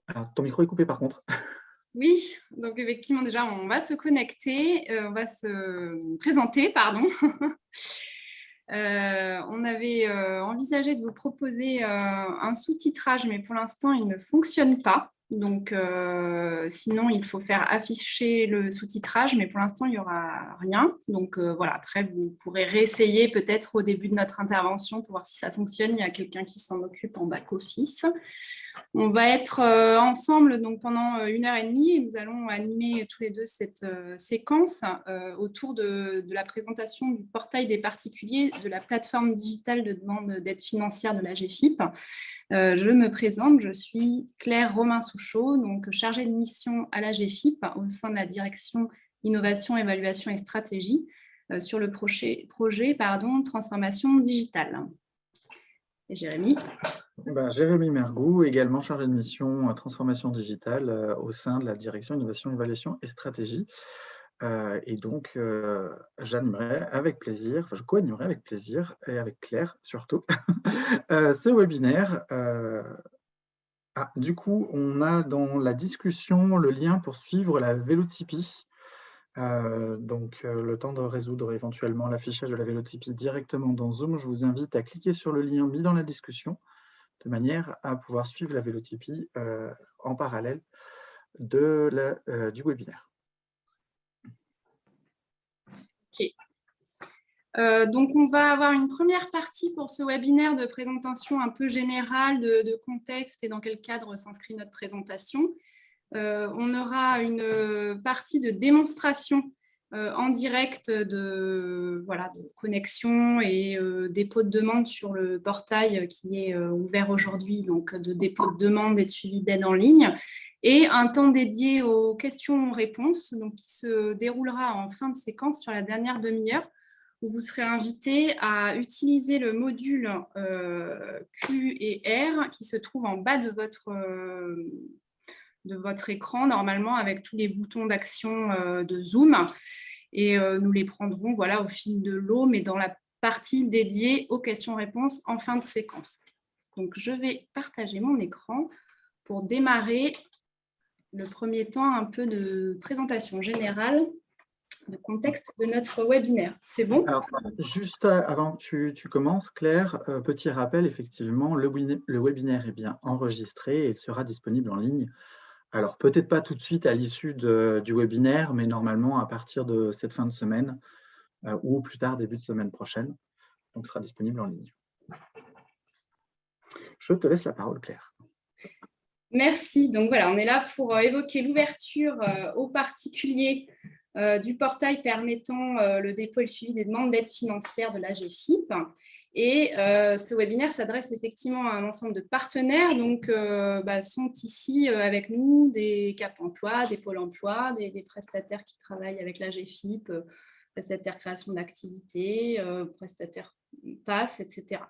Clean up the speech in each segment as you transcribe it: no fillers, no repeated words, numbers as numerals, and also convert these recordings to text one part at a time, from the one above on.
Alors, ton micro est coupé par contre. Oui, donc effectivement, déjà, on va se connecter, on va se présenter, pardon. On avait envisagé de vous proposer un sous-titrage, mais pour l'instant, il ne fonctionne pas. Donc, sinon, il faut faire afficher le sous-titrage, mais pour l'instant, il n'y aura rien. Donc, voilà, après, vous pourrez réessayer peut-être au début de notre intervention pour voir si ça fonctionne. Il y a quelqu'un qui s'en occupe en back-office. On va être ensemble donc, pendant 1 heure et demie et nous allons animer tous les deux cette séquence autour de la présentation du portail des particuliers de la plateforme digitale de demande d'aide financière de la GFIP. Je me présente, je suis Claire Romain-Souchot, donc chargée de mission à la GFIP au sein de la direction Innovation, Évaluation et Stratégie sur le projet Transformation digitale. Et Jérémy. Jérémy Mergou, également chargé de mission transformation digitale au sein de la direction Innovation, Évaluation et Stratégie. Et donc, j'animerai avec plaisir, je co-animerai avec plaisir, et avec Claire surtout, ce webinaire. Du coup, on a dans la discussion le lien pour suivre la Vélotipie. Donc, le temps de résoudre éventuellement l'affichage de la Vélotipie directement dans Zoom, je vous invite à cliquer sur le lien mis dans la discussion de manière à pouvoir suivre la Vélotipie en parallèle du webinaire. Ok. Donc, on va avoir une première partie pour ce webinaire de présentation un peu générale de contexte et dans quel cadre s'inscrit notre présentation. On aura une partie de démonstration en direct de connexion et dépôt de demande sur le portail qui est ouvert aujourd'hui, donc de dépôt de demande et de suivi d'aide en ligne, et un temps dédié aux questions-réponses donc qui se déroulera en fin de séquence sur la dernière demi-heure, où vous serez invité à utiliser le module Q et R qui se trouve en bas de votre écran, normalement, avec tous les boutons d'action de Zoom. Et nous les prendrons au fil de l'eau, mais dans la partie dédiée aux questions-réponses en fin de séquence. Donc, je vais partager mon écran pour démarrer le premier temps un peu de présentation générale le contexte de notre webinaire. C'est bon? Alors, juste avant que tu commences, Claire, petit rappel, effectivement, le webinaire est bien enregistré et il sera disponible en ligne. Alors, peut-être pas tout de suite à l'issue du webinaire, mais normalement à partir de cette fin de semaine ou plus tard, début de semaine prochaine. Donc, sera disponible en ligne. Je te laisse la parole, Claire. Merci. Donc voilà, on est là pour évoquer l'ouverture aux particuliers du portail permettant le dépôt et le suivi des demandes d'aide financière de la GFIP. Et ce webinaire s'adresse effectivement à un ensemble de partenaires, donc sont ici avec nous des Cap Emploi, des Pôle Emploi, des prestataires qui travaillent avec la GFIP, prestataires création d'activités, prestataires PASS, etc.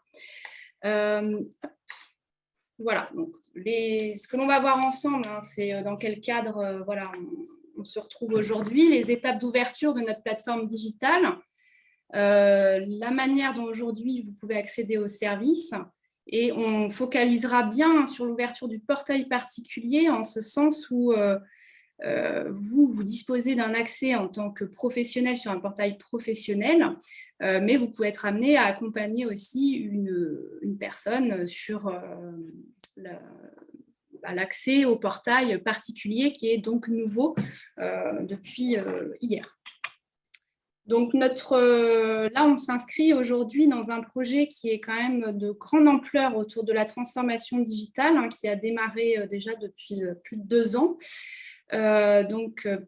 Voilà, donc ce que l'on va voir ensemble, c'est dans quel cadre on se retrouve aujourd'hui, les étapes d'ouverture de notre plateforme digitale, la manière dont aujourd'hui vous pouvez accéder aux services, et on focalisera bien sur l'ouverture du portail particulier en ce sens où vous disposez d'un accès en tant que professionnel sur un portail professionnel, mais vous pouvez être amené à accompagner aussi une personne sur l'accès au portail particulier qui est donc nouveau depuis hier. Donc là, on s'inscrit aujourd'hui dans un projet qui est quand même de grande ampleur autour de la transformation digitale, qui a démarré déjà depuis plus de 2 ans.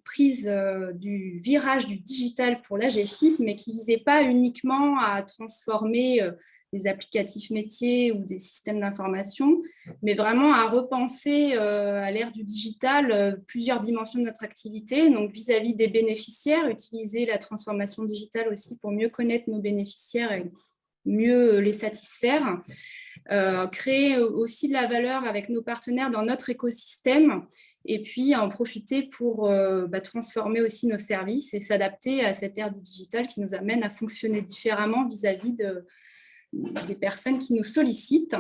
Prise du virage du digital pour la GFIP, mais qui ne visait pas uniquement à transformer des applicatifs métiers ou des systèmes d'information, mais vraiment à repenser à l'ère du digital plusieurs dimensions de notre activité. Donc, vis-à-vis des bénéficiaires, utiliser la transformation digitale aussi pour mieux connaître nos bénéficiaires et mieux les satisfaire. Créer aussi de la valeur avec nos partenaires dans notre écosystème et puis en profiter pour transformer aussi nos services et s'adapter à cette ère du digital qui nous amène à fonctionner différemment vis-à-vis des personnes qui nous sollicitent.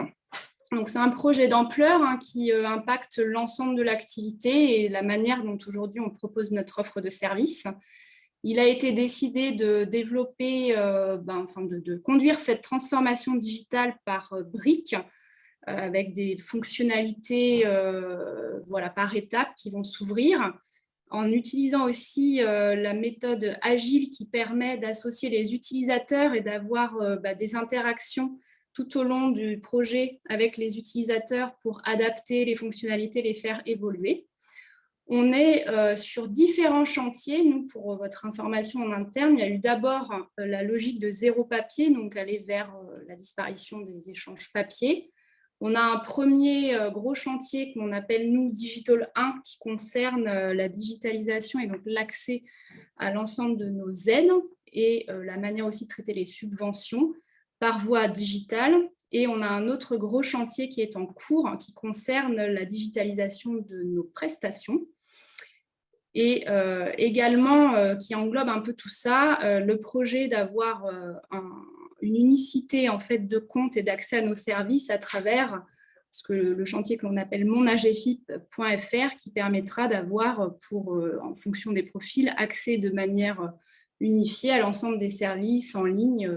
Donc, c'est un projet d'ampleur qui impacte l'ensemble de l'activité et la manière dont aujourd'hui on propose notre offre de service. Il a été décidé de développer, de conduire cette transformation digitale par briques, avec des fonctionnalités par étapes qui vont s'ouvrir, en utilisant aussi la méthode agile qui permet d'associer les utilisateurs et d'avoir des interactions tout au long du projet avec les utilisateurs pour adapter les fonctionnalités, les faire évoluer. On est sur différents chantiers. Nous, pour votre information en interne, il y a eu d'abord la logique de zéro papier, donc aller vers la disparition des échanges papier. On a un premier gros chantier qu'on appelle, nous, Digital 1, qui concerne la digitalisation et donc l'accès à l'ensemble de nos aides et la manière aussi de traiter les subventions par voie digitale. Et on a un autre gros chantier qui est en cours, qui concerne la digitalisation de nos prestations. Et également, qui englobe un peu tout ça, le projet d'avoir une unicité en fait, de compte et d'accès à nos services à travers le chantier que l'on appelle monagefip.fr, qui permettra d'avoir, en fonction des profils, accès de manière unifiée à l'ensemble des services en ligne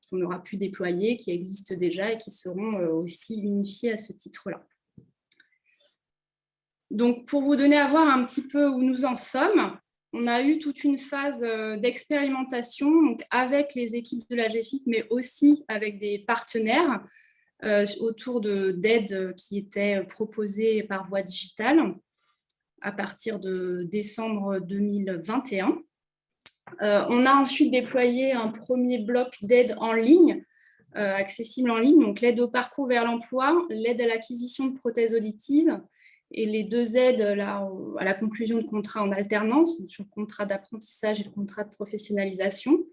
qu'on aura pu déployer, qui existent déjà et qui seront aussi unifiés à ce titre-là. Donc, pour vous donner à voir un petit peu où nous en sommes, on a eu toute une phase d'expérimentation avec les équipes de la GEFIP, mais aussi avec des partenaires autour d'aides qui étaient proposées par voie digitale à partir de décembre 2021. On a ensuite déployé un premier bloc d'aide en ligne, accessible en ligne, donc l'aide au parcours vers l'emploi, l'aide à l'acquisition de prothèses auditives et les deux aides à la conclusion de contrats en alternance, sur le contrat d'apprentissage et le contrat de professionnalisation.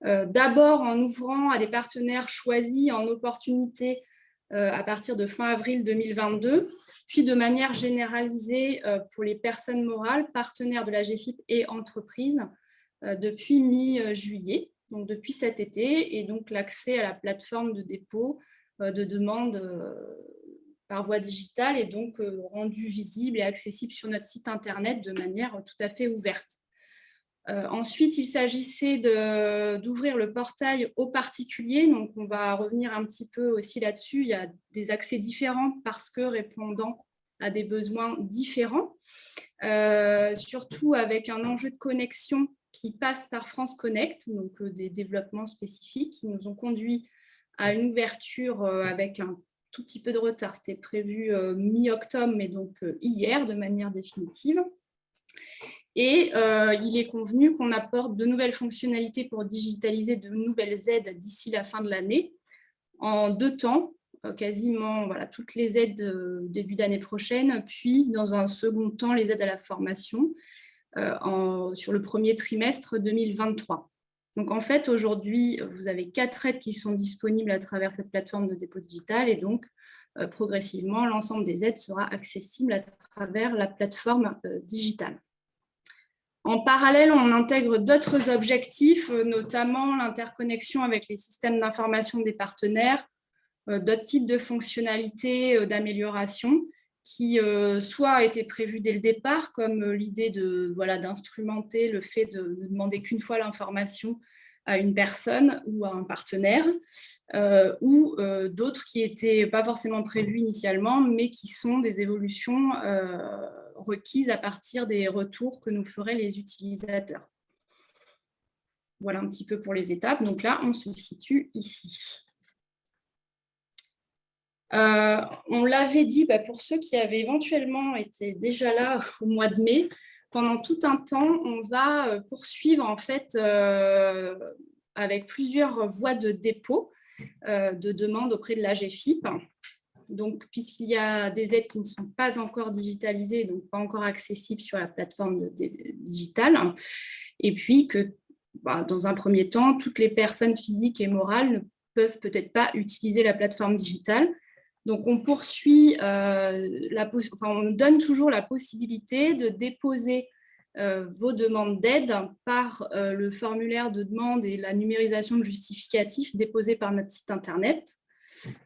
D'abord en ouvrant à des partenaires choisis en opportunité à partir de fin avril 2022, puis de manière généralisée pour les personnes morales, partenaires de la GEFIP et entreprises, depuis mi-juillet, donc depuis cet été, et donc l'accès à la plateforme de dépôt de demande par voie digitale est donc rendu visible et accessible sur notre site internet de manière tout à fait ouverte. Ensuite, il s'agissait d'ouvrir le portail aux particuliers, donc on va revenir un petit peu aussi là-dessus. Il y a des accès différents parce que répondant à des besoins différents, surtout avec un enjeu de connexion qui passe par France Connect, donc des développements spécifiques qui nous ont conduit à une ouverture avec un tout petit peu de retard. C'était prévu mi-octobre, mais donc hier de manière définitive. Et il est convenu qu'on apporte de nouvelles fonctionnalités pour digitaliser de nouvelles aides d'ici la fin de l'année, en 2 temps, quasiment toutes les aides début d'année prochaine, puis dans un second temps, les aides à la formation sur le premier trimestre 2023. Donc en fait, aujourd'hui, vous avez 4 aides qui sont disponibles à travers cette plateforme de dépôt digital et donc progressivement, l'ensemble des aides sera accessible à travers la plateforme digitale. En parallèle, on intègre d'autres objectifs, notamment l'interconnexion avec les systèmes d'information des partenaires, d'autres types de fonctionnalités d'amélioration qui soit a été prévu dès le départ, comme l'idée d'instrumenter le fait de ne demander qu'une fois l'information à une personne ou à un partenaire, ou d'autres qui n'étaient pas forcément prévues initialement, mais qui sont des évolutions requises à partir des retours que nous feraient les utilisateurs. Voilà un petit peu pour les étapes. Donc là, on se situe ici. On l'avait dit pour ceux qui avaient éventuellement été déjà là au mois de mai, pendant tout un temps, on va poursuivre en fait avec plusieurs voies de dépôt de demande auprès de la GEFIP. Donc, puisqu'il y a des aides qui ne sont pas encore digitalisées, donc pas encore accessibles sur la plateforme digitale, et puis que, dans un premier temps, toutes les personnes physiques et morales ne peuvent peut-être pas utiliser la plateforme digitale. Donc, on poursuit, on donne toujours la possibilité de déposer vos demandes d'aide par le formulaire de demande et la numérisation de justificatifs déposés par notre site internet.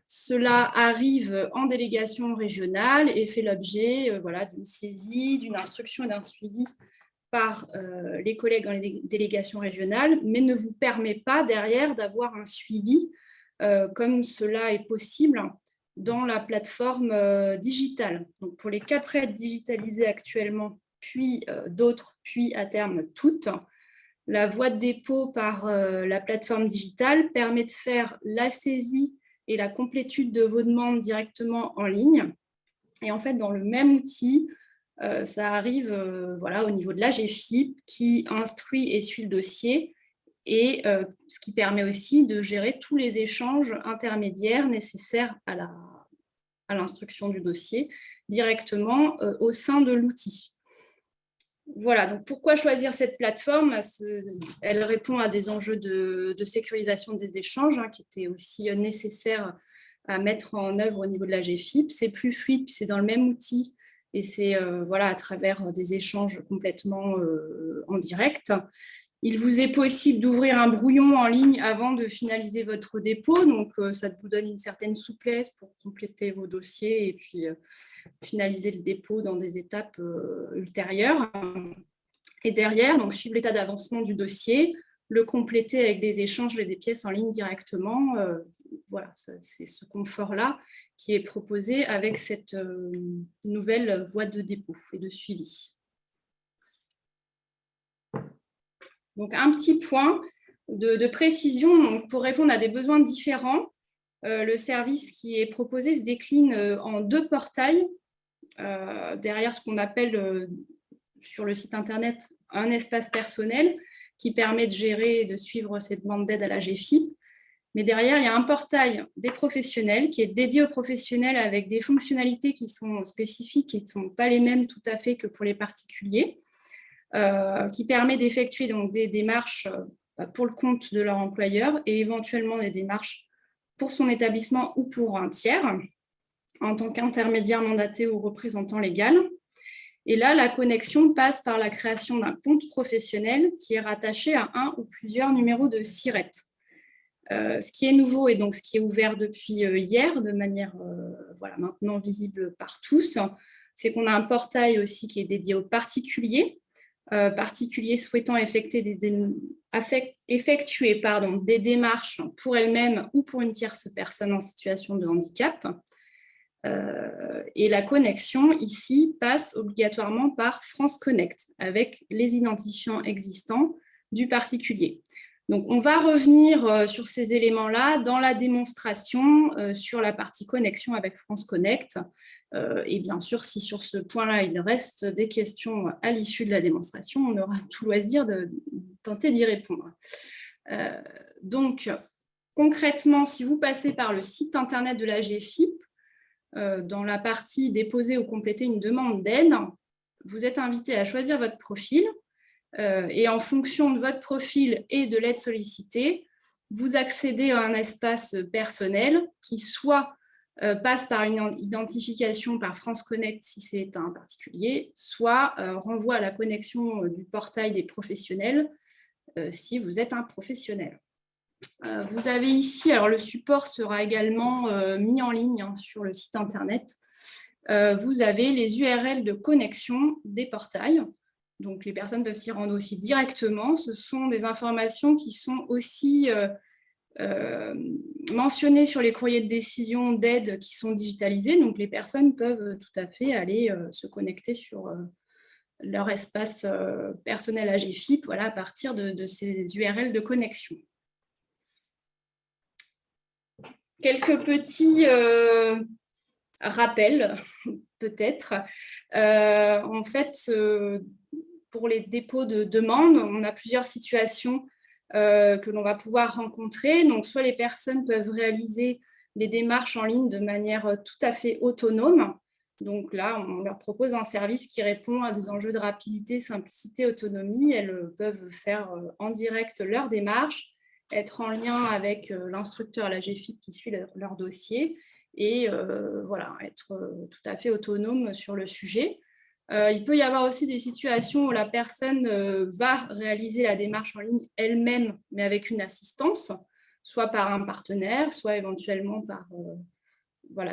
Cela arrive en délégation régionale et fait l'objet d'une saisie, d'une instruction et d'un suivi par les collègues dans les délégations régionales, mais ne vous permet pas derrière d'avoir un suivi comme cela est possible dans la plateforme digitale. Donc, pour les 4 aides digitalisées actuellement, puis d'autres, puis à terme toutes, la voie de dépôt par la plateforme digitale permet de faire la saisie et la complétude de vos demandes directement en ligne. Et en fait, dans le même outil, ça arrive au niveau de l'AGFIP qui instruit et suit le dossier, et ce qui permet aussi de gérer tous les échanges intermédiaires nécessaires à l'instruction du dossier directement au sein de l'outil. Voilà, donc pourquoi choisir cette plateforme? Elle répond à des enjeux de sécurisation des échanges qui étaient aussi nécessaires à mettre en œuvre au niveau de la GFIP. C'est plus fluide, puis c'est dans le même outil, et c'est à travers des échanges complètement en direct. Il vous est possible d'ouvrir un brouillon en ligne avant de finaliser votre dépôt, donc ça vous donne une certaine souplesse pour compléter vos dossiers et puis finaliser le dépôt dans des étapes ultérieures. Et derrière, donc suivre l'état d'avancement du dossier, le compléter avec des échanges et des pièces en ligne directement. C'est ce confort-là qui est proposé avec cette nouvelle voie de dépôt et de suivi. Donc, un petit point de précision donc, pour répondre à des besoins différents. Le service qui est proposé se décline en 2 portails. Derrière ce qu'on appelle sur le site internet un espace personnel qui permet de gérer et de suivre ces demandes d'aide à la GFIP. Mais derrière, il y a un portail des professionnels qui est dédié aux professionnels avec des fonctionnalités qui sont spécifiques et qui ne sont pas les mêmes tout à fait que pour les particuliers. Qui permet d'effectuer donc des démarches pour le compte de leur employeur et éventuellement des démarches pour son établissement ou pour un tiers en tant qu'intermédiaire mandaté ou représentant légal. Et là, la connexion passe par la création d'un compte professionnel qui est rattaché à un ou plusieurs numéros de SIRET. Ce qui est nouveau et donc ce qui est ouvert depuis hier de manière maintenant visible par tous, c'est qu'on a un portail aussi qui est dédié aux particuliers. Particuliers souhaitant effectuer des démarches pour elles-mêmes ou pour une tierce personne en situation de handicap. Et la connexion ici passe obligatoirement par France Connect avec les identifiants existants du particulier. Donc, on va revenir sur ces éléments-là dans la démonstration sur la partie connexion avec France Connect. Et bien sûr, si sur ce point-là, il reste des questions à l'issue de la démonstration, on aura tout loisir de tenter d'y répondre. Donc, concrètement, si vous passez par le site internet de la GFIP, dans la partie déposer ou compléter une demande d'aide, vous êtes invité à choisir votre profil. Et en fonction de votre profil et de l'aide sollicitée, vous accédez à un espace personnel qui soit passe par une identification par France Connect si c'est un particulier, soit renvoie à la connexion du portail des professionnels si vous êtes un professionnel. Vous avez ici, alors le support sera également mis en ligne sur le site internet. Vous avez les URL de connexion des portails. Donc, les personnes peuvent s'y rendre aussi directement. Ce sont des informations qui sont aussi mentionnées sur les courriers de décision d'aide qui sont digitalisés. Donc, les personnes peuvent tout à fait aller se connecter sur leur espace personnel AGFIP à partir de ces URL de connexion. Quelques petits rappels, peut-être. En fait, pour les dépôts de demandes, on a plusieurs situations que l'on va pouvoir rencontrer. Donc, soit les personnes peuvent réaliser les démarches en ligne de manière tout à fait autonome. Donc là, on leur propose un service qui répond à des enjeux de rapidité, simplicité, autonomie. Elles peuvent faire en direct leurs démarches, être en lien avec l'instructeur, la GFIP qui suit leur dossier et être tout à fait autonome sur le sujet. Il peut y avoir aussi des situations où la personne va réaliser la démarche en ligne elle-même, mais avec une assistance. soit par un partenaire, soit éventuellement par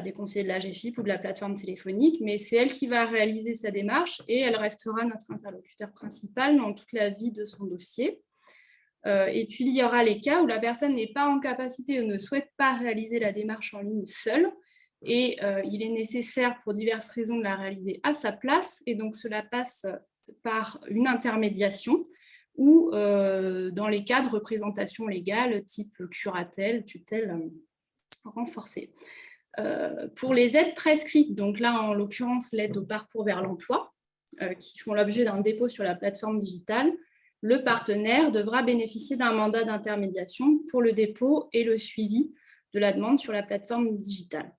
des conseillers de la GFIP ou de la plateforme téléphonique, mais c'est elle qui va réaliser sa démarche et elle restera notre interlocuteur principal dans toute la vie de son dossier. Et puis, il y aura les cas où la personne n'est pas en capacité ou ne souhaite pas réaliser la démarche en ligne seule, et il est nécessaire pour diverses raisons de la réaliser à sa place, et donc cela passe par une intermédiation ou dans les cas de représentation légale type curatelle, tutelle renforcée. Pour les aides prescrites, donc là en l'occurrence l'aide au parcours vers l'emploi, qui font l'objet d'un dépôt sur la plateforme digitale, le partenaire devra bénéficier d'un mandat d'intermédiation pour le dépôt et le suivi de la demande sur la plateforme digitale.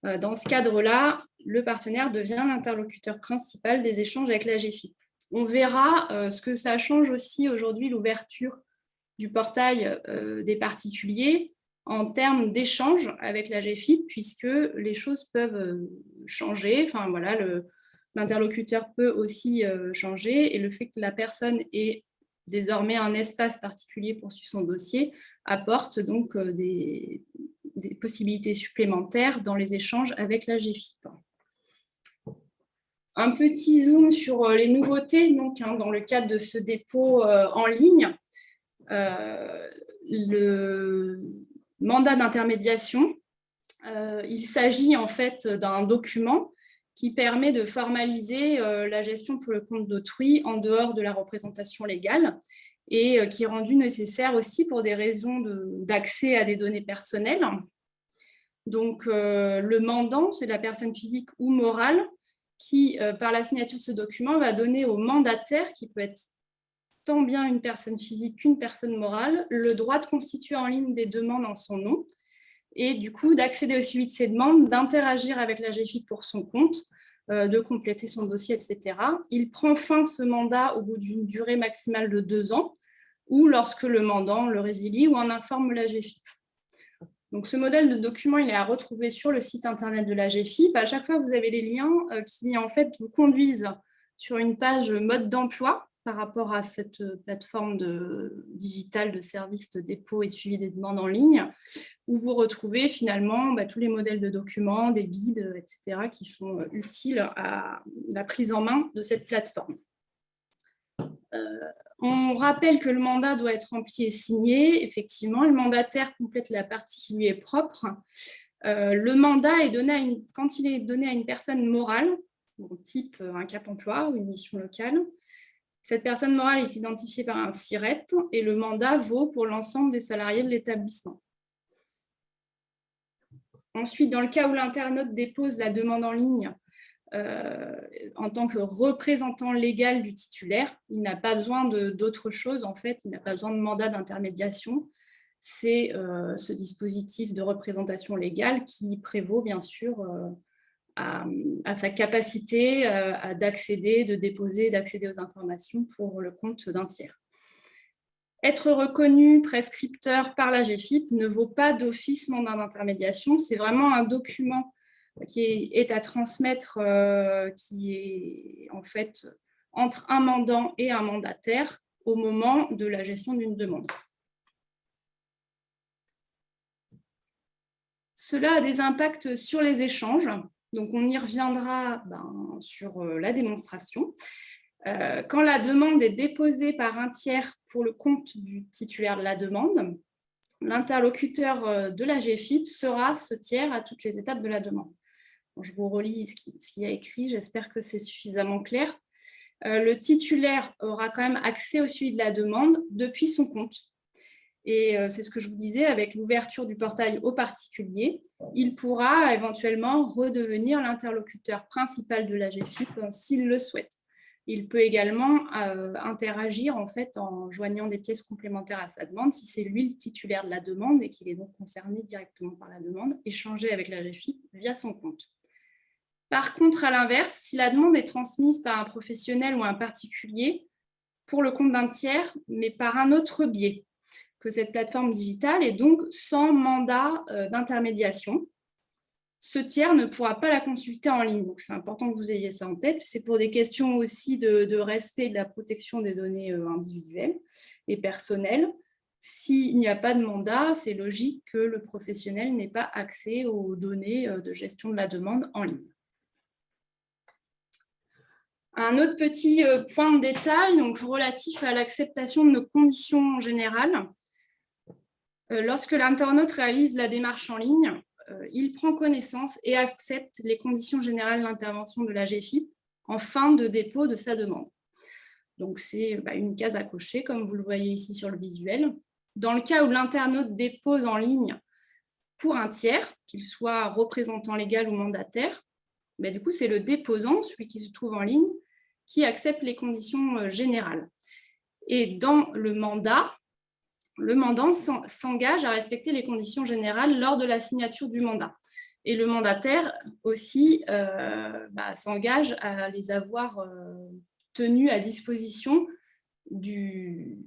Dans ce cadre-là, le partenaire devient l'interlocuteur principal des échanges avec la GFIP. On verra ce que ça change aussi aujourd'hui, l'ouverture du portail des particuliers en termes d'échanges avec la GFIP, puisque les choses peuvent changer. Enfin, voilà, l'interlocuteur peut aussi changer, et le fait que la personne ait désormais un espace particulier pour suivre son dossier apporte donc des possibilités supplémentaires dans les échanges avec la GFIP. Un petit zoom sur les nouveautés donc, dans le cadre de ce dépôt en ligne. Le mandat d'intermédiation, il s'agit en fait d'un document qui permet de formaliser la gestion pour le compte d'autrui en dehors de la représentation légale, et qui est rendu nécessaire aussi pour des raisons d'accès à des données personnelles. Donc, le mandant, c'est la personne physique ou morale qui, par la signature de ce document, va donner au mandataire, qui peut être tant bien une personne physique qu'une personne morale, le droit de constituer en ligne des demandes en son nom, et du coup d'accéder au suivi de ces demandes, d'interagir avec la GFIP pour son compte, de compléter son dossier, etc. Il prend fin ce mandat au bout d'une durée maximale de 2 ans, ou lorsque le mandant le résilie ou en informe la GFIP. Donc, ce modèle de document, il est à retrouver sur le site internet de la GFIP. À chaque fois, vous avez les liens qui, en fait, vous conduisent sur une page mode d'emploi par rapport à cette plateforme digitale de services de dépôt et de suivi des demandes en ligne, où vous retrouvez finalement tous les modèles de documents, des guides, etc., qui sont utiles à la prise en main de cette plateforme. On rappelle que le mandat doit être rempli et signé. Effectivement, le mandataire complète la partie qui lui est propre. Le mandat est donné quand il est donné à une personne morale, type un Cap emploi ou une mission locale. Cette personne morale est identifiée par un SIRET et le mandat vaut pour l'ensemble des salariés de l'établissement. Ensuite, dans le cas où l'internaute dépose la demande en ligne en tant que représentant légal du titulaire, il n'a pas besoin d'autre chose, en fait, il n'a pas besoin de mandat d'intermédiation. C'est ce dispositif de représentation légale qui prévaut, bien sûr, à sa capacité d'accéder, de déposer, d'accéder aux informations pour le compte d'un tiers. Être reconnu prescripteur par la GFIP ne vaut pas d'office mandat d'intermédiation, c'est vraiment un document qui est à transmettre, qui est en fait entre un mandant et un mandataire au moment de la gestion d'une demande. Cela a des impacts sur les échanges, donc on y reviendra sur la démonstration. Quand la demande est déposée par un tiers pour le compte du titulaire de la demande, l'interlocuteur de la GFIP sera ce tiers à toutes les étapes de la demande. Je vous relis ce qu'il y a écrit, j'espère que c'est suffisamment clair. Le titulaire aura quand même accès au suivi de la demande depuis son compte. Et c'est ce que je vous disais, avec l'ouverture du portail aux particuliers, il pourra éventuellement redevenir l'interlocuteur principal de la GFIP s'il le souhaite. Il peut également interagir en fait en joignant des pièces complémentaires à sa demande, si c'est lui le titulaire de la demande et qu'il est donc concerné directement par la demande, échanger avec la GFIP via son compte. Par contre, à l'inverse, si la demande est transmise par un professionnel ou un particulier pour le compte d'un tiers, mais par un autre biais que cette plateforme digitale, et donc sans mandat d'intermédiation, ce tiers ne pourra pas la consulter en ligne. Donc, c'est important que vous ayez ça en tête. C'est pour des questions aussi de respect de la protection des données individuelles et personnelles. S'il n'y a pas de mandat, c'est logique que le professionnel n'ait pas accès aux données de gestion de la demande en ligne. Un autre petit point de détail donc, relatif à l'acceptation de nos conditions générales. Lorsque l'internaute réalise la démarche en ligne, il prend connaissance et accepte les conditions générales d'intervention de la GFIP en fin de dépôt de sa demande. Donc, c'est une case à cocher, comme vous le voyez ici sur le visuel. Dans le cas où l'internaute dépose en ligne pour un tiers, qu'il soit représentant légal ou mandataire, du coup, c'est le déposant, celui qui se trouve en ligne, qui accepte les conditions générales. Et dans le mandant s'engage à respecter les conditions générales lors de la signature du mandat. Et le mandataire aussi s'engage à les avoir tenues à disposition du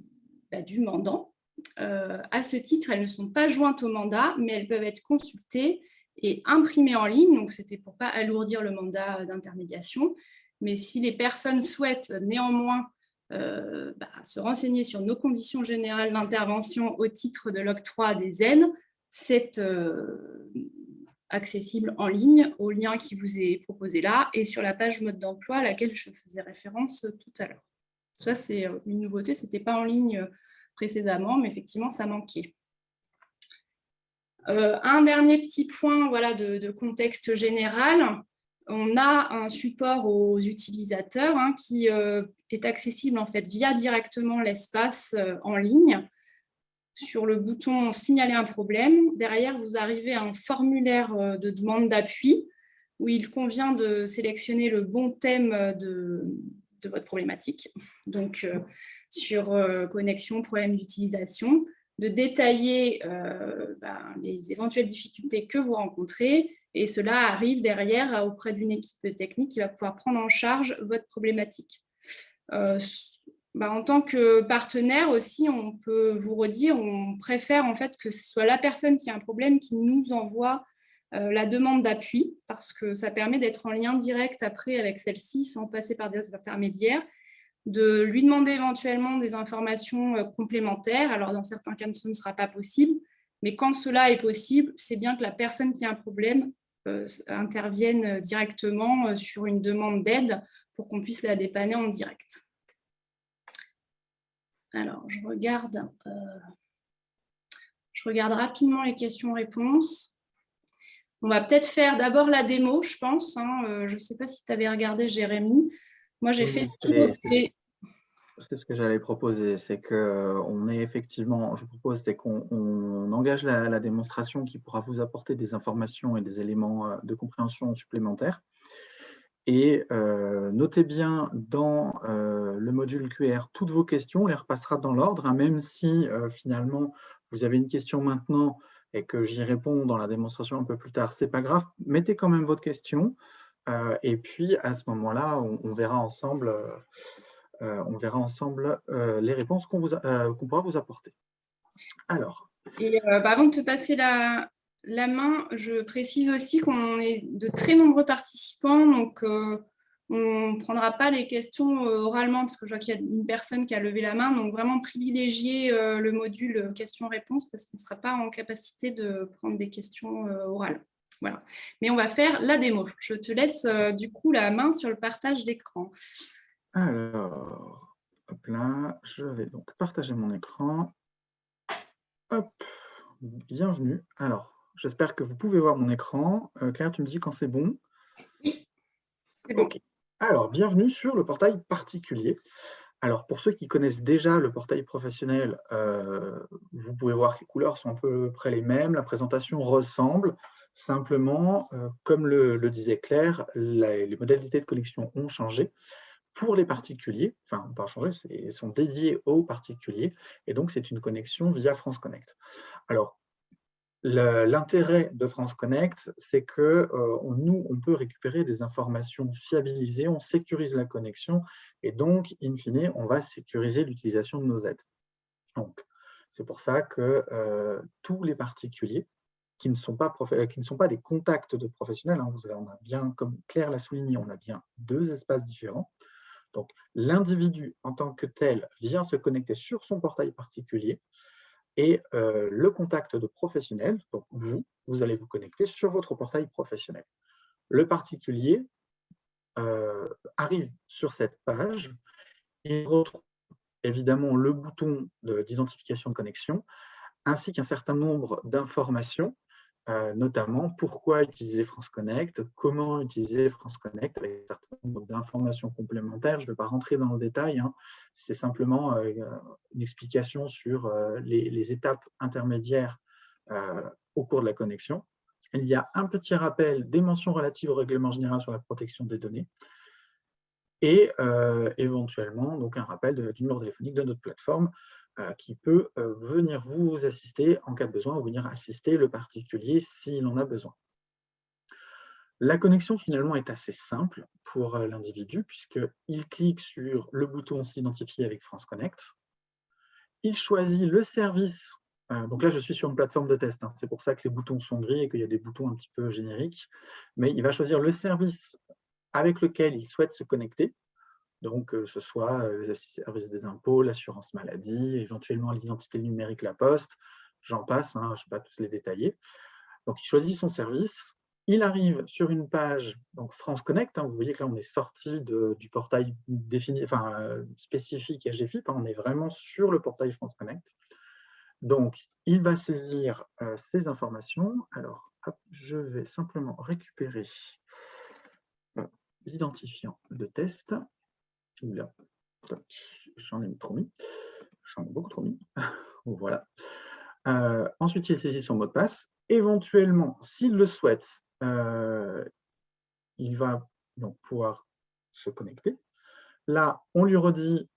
mandant. À ce titre, elles ne sont pas jointes au mandat, mais elles peuvent être consultées et imprimées en ligne. Donc, c'était pour ne pas alourdir le mandat d'intermédiation. Mais si les personnes souhaitent néanmoins se renseigner sur nos conditions générales d'intervention au titre de l'octroi des aides, c'est accessible en ligne au lien qui vous est proposé là et sur la page mode d'emploi à laquelle je faisais référence tout à l'heure. Ça, c'est une nouveauté, ce n'était pas en ligne précédemment, mais effectivement, ça manquait. Un dernier petit point de contexte général. On a un support aux utilisateurs qui est accessible en fait via directement l'espace en ligne. Sur le bouton « Signaler un problème », derrière, vous arrivez à un formulaire de demande d'appui où il convient de sélectionner le bon thème de votre problématique. Donc, sur connexion, problème d'utilisation, de détailler les éventuelles difficultés que vous rencontrez. Et cela arrive derrière auprès d'une équipe technique qui va pouvoir prendre en charge votre problématique. En tant que partenaire aussi, on peut vous redire, on préfère en fait que ce soit la personne qui a un problème qui nous envoie la demande d'appui, parce que ça permet d'être en lien direct après avec celle-ci sans passer par des intermédiaires, de lui demander éventuellement des informations complémentaires. Alors, dans certains cas, ce ne sera pas possible, mais quand cela est possible, c'est bien que la personne qui a un problème intervienne directement sur une demande d'aide pour qu'on puisse la dépanner en direct. Alors, je regarde rapidement les questions-réponses. On va peut-être faire d'abord la démo, je pense. Je ne sais pas si tu avais regardé, Jérémy. Moi, j'ai fait le tour. C'est ce que j'allais proposer, c'est qu'on est effectivement, je propose, c'est qu'on engage la démonstration qui pourra vous apporter des informations et des éléments de compréhension supplémentaires. Et notez bien dans le module QR toutes vos questions, on les repassera dans l'ordre, même si finalement vous avez une question maintenant et que j'y réponds dans la démonstration un peu plus tard, c'est pas grave, mettez quand même votre question et puis à ce moment-là, on verra ensemble les réponses qu'on pourra vous apporter. Alors. Et avant de te passer la main, je précise aussi qu'on est de très nombreux participants, donc on ne prendra pas les questions oralement, parce que je vois qu'il y a une personne qui a levé la main, donc vraiment privilégier le module questions-réponses, parce qu'on ne sera pas en capacité de prendre des questions orales. Voilà. Mais on va faire la démo. Je te laisse du coup la main sur le partage d'écran. Alors, hop là, je vais donc partager mon écran. Hop, bienvenue. Alors, j'espère que vous pouvez voir mon écran. Claire, tu me dis quand c'est bon? Oui, c'est bon. Ok. Alors, bienvenue sur le portail particulier. Alors, pour ceux qui connaissent déjà le portail professionnel, vous pouvez voir que les couleurs sont à peu près les mêmes. La présentation ressemble. Simplement, comme le disait Claire, les modalités de connexion ont changé. Pour les particuliers, enfin, pas changé, ils sont dédiés aux particuliers, et donc c'est une connexion via France Connect. Alors, l'intérêt de France Connect, c'est que nous, on peut récupérer des informations fiabilisées, on sécurise la connexion, et donc, in fine, on va sécuriser l'utilisation de nos aides. Donc, c'est pour ça que tous les particuliers, qui ne sont pas des contacts de professionnels, on a bien, comme Claire l'a souligné, on a bien deux espaces différents. Donc, l'individu en tant que tel vient se connecter sur son portail particulier. Et le contact de professionnel, donc vous allez vous connecter sur votre portail professionnel. Le particulier arrive sur cette page, il retrouve évidemment le bouton d'identification de connexion, ainsi qu'un certain nombre d'informations, notamment pourquoi utiliser France Connect, comment utiliser France Connect, avec un certain nombre d'informations complémentaires. Je ne vais pas rentrer dans le détail, hein. C'est simplement une explication sur les étapes intermédiaires au cours de la connexion. Il y a un petit rappel des mentions relatives au règlement général sur la protection des données et éventuellement donc un rappel du numéro téléphonique de notre plateforme qui peut venir vous assister en cas de besoin ou venir assister le particulier s'il en a besoin. La connexion finalement est assez simple pour l'individu puisqu'il clique sur le bouton s'identifier avec France Connect, il choisit le service, donc là je suis sur une plateforme de test, hein, c'est pour ça que les boutons sont gris et qu'il y a des boutons un petit peu génériques, mais il va choisir le service avec lequel il souhaite se connecter. Donc, que ce soit le service des impôts, l'assurance maladie, éventuellement l'identité numérique La Poste, j'en passe, hein, je ne vais pas tous les détailler. Donc, il choisit son service, il arrive sur une page, donc France Connect, hein, vous voyez que là, on est sorti du portail défini, spécifique à GFIP, hein, on est vraiment sur le portail France Connect. Donc, il va saisir ces informations. Alors, hop, je vais simplement récupérer l'identifiant de test. Là, j'en ai trop mis, j'en ai beaucoup trop mis. Voilà. Ensuite, il saisit son mot de passe. Éventuellement, s'il le souhaite, il va donc pouvoir se connecter. Là, on lui redit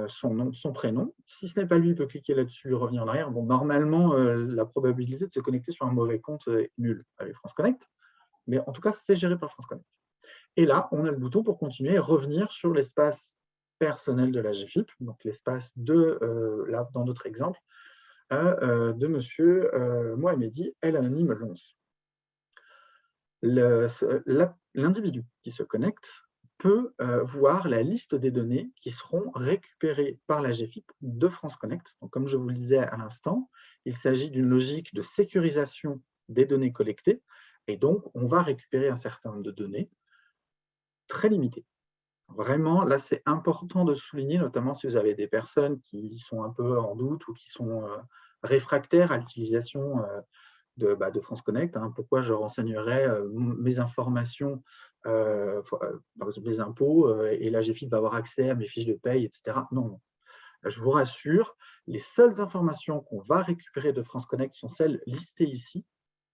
son nom, son prénom. Si ce n'est pas lui, il peut cliquer là-dessus et revenir en arrière. Bon, normalement, la probabilité de se connecter sur un mauvais compte est nulle avec France Connect, mais en tout cas, c'est géré par France Connect. Et là, on a le bouton pour continuer et revenir sur l'espace personnel de la GFIP, donc l'espace de, là, dans notre exemple, de monsieur Mohamedi El Anonyme Lons. L'individu qui se connecte peut voir la liste des données qui seront récupérées par la GFIP de France Connect. Donc, comme je vous le disais à l'instant, il s'agit d'une logique de sécurisation des données collectées, et donc on va récupérer un certain nombre de données très limitées. Vraiment, là, c'est important de souligner, notamment si vous avez des personnes qui sont un peu en doute ou qui sont réfractaires à l'utilisation de France Connect. Hein. Pourquoi je renseignerais mes informations, par exemple les impôts, et la GFIP va avoir accès à mes fiches de paye, etc. Non, non. Je vous rassure, les seules informations qu'on va récupérer de France Connect sont celles listées ici,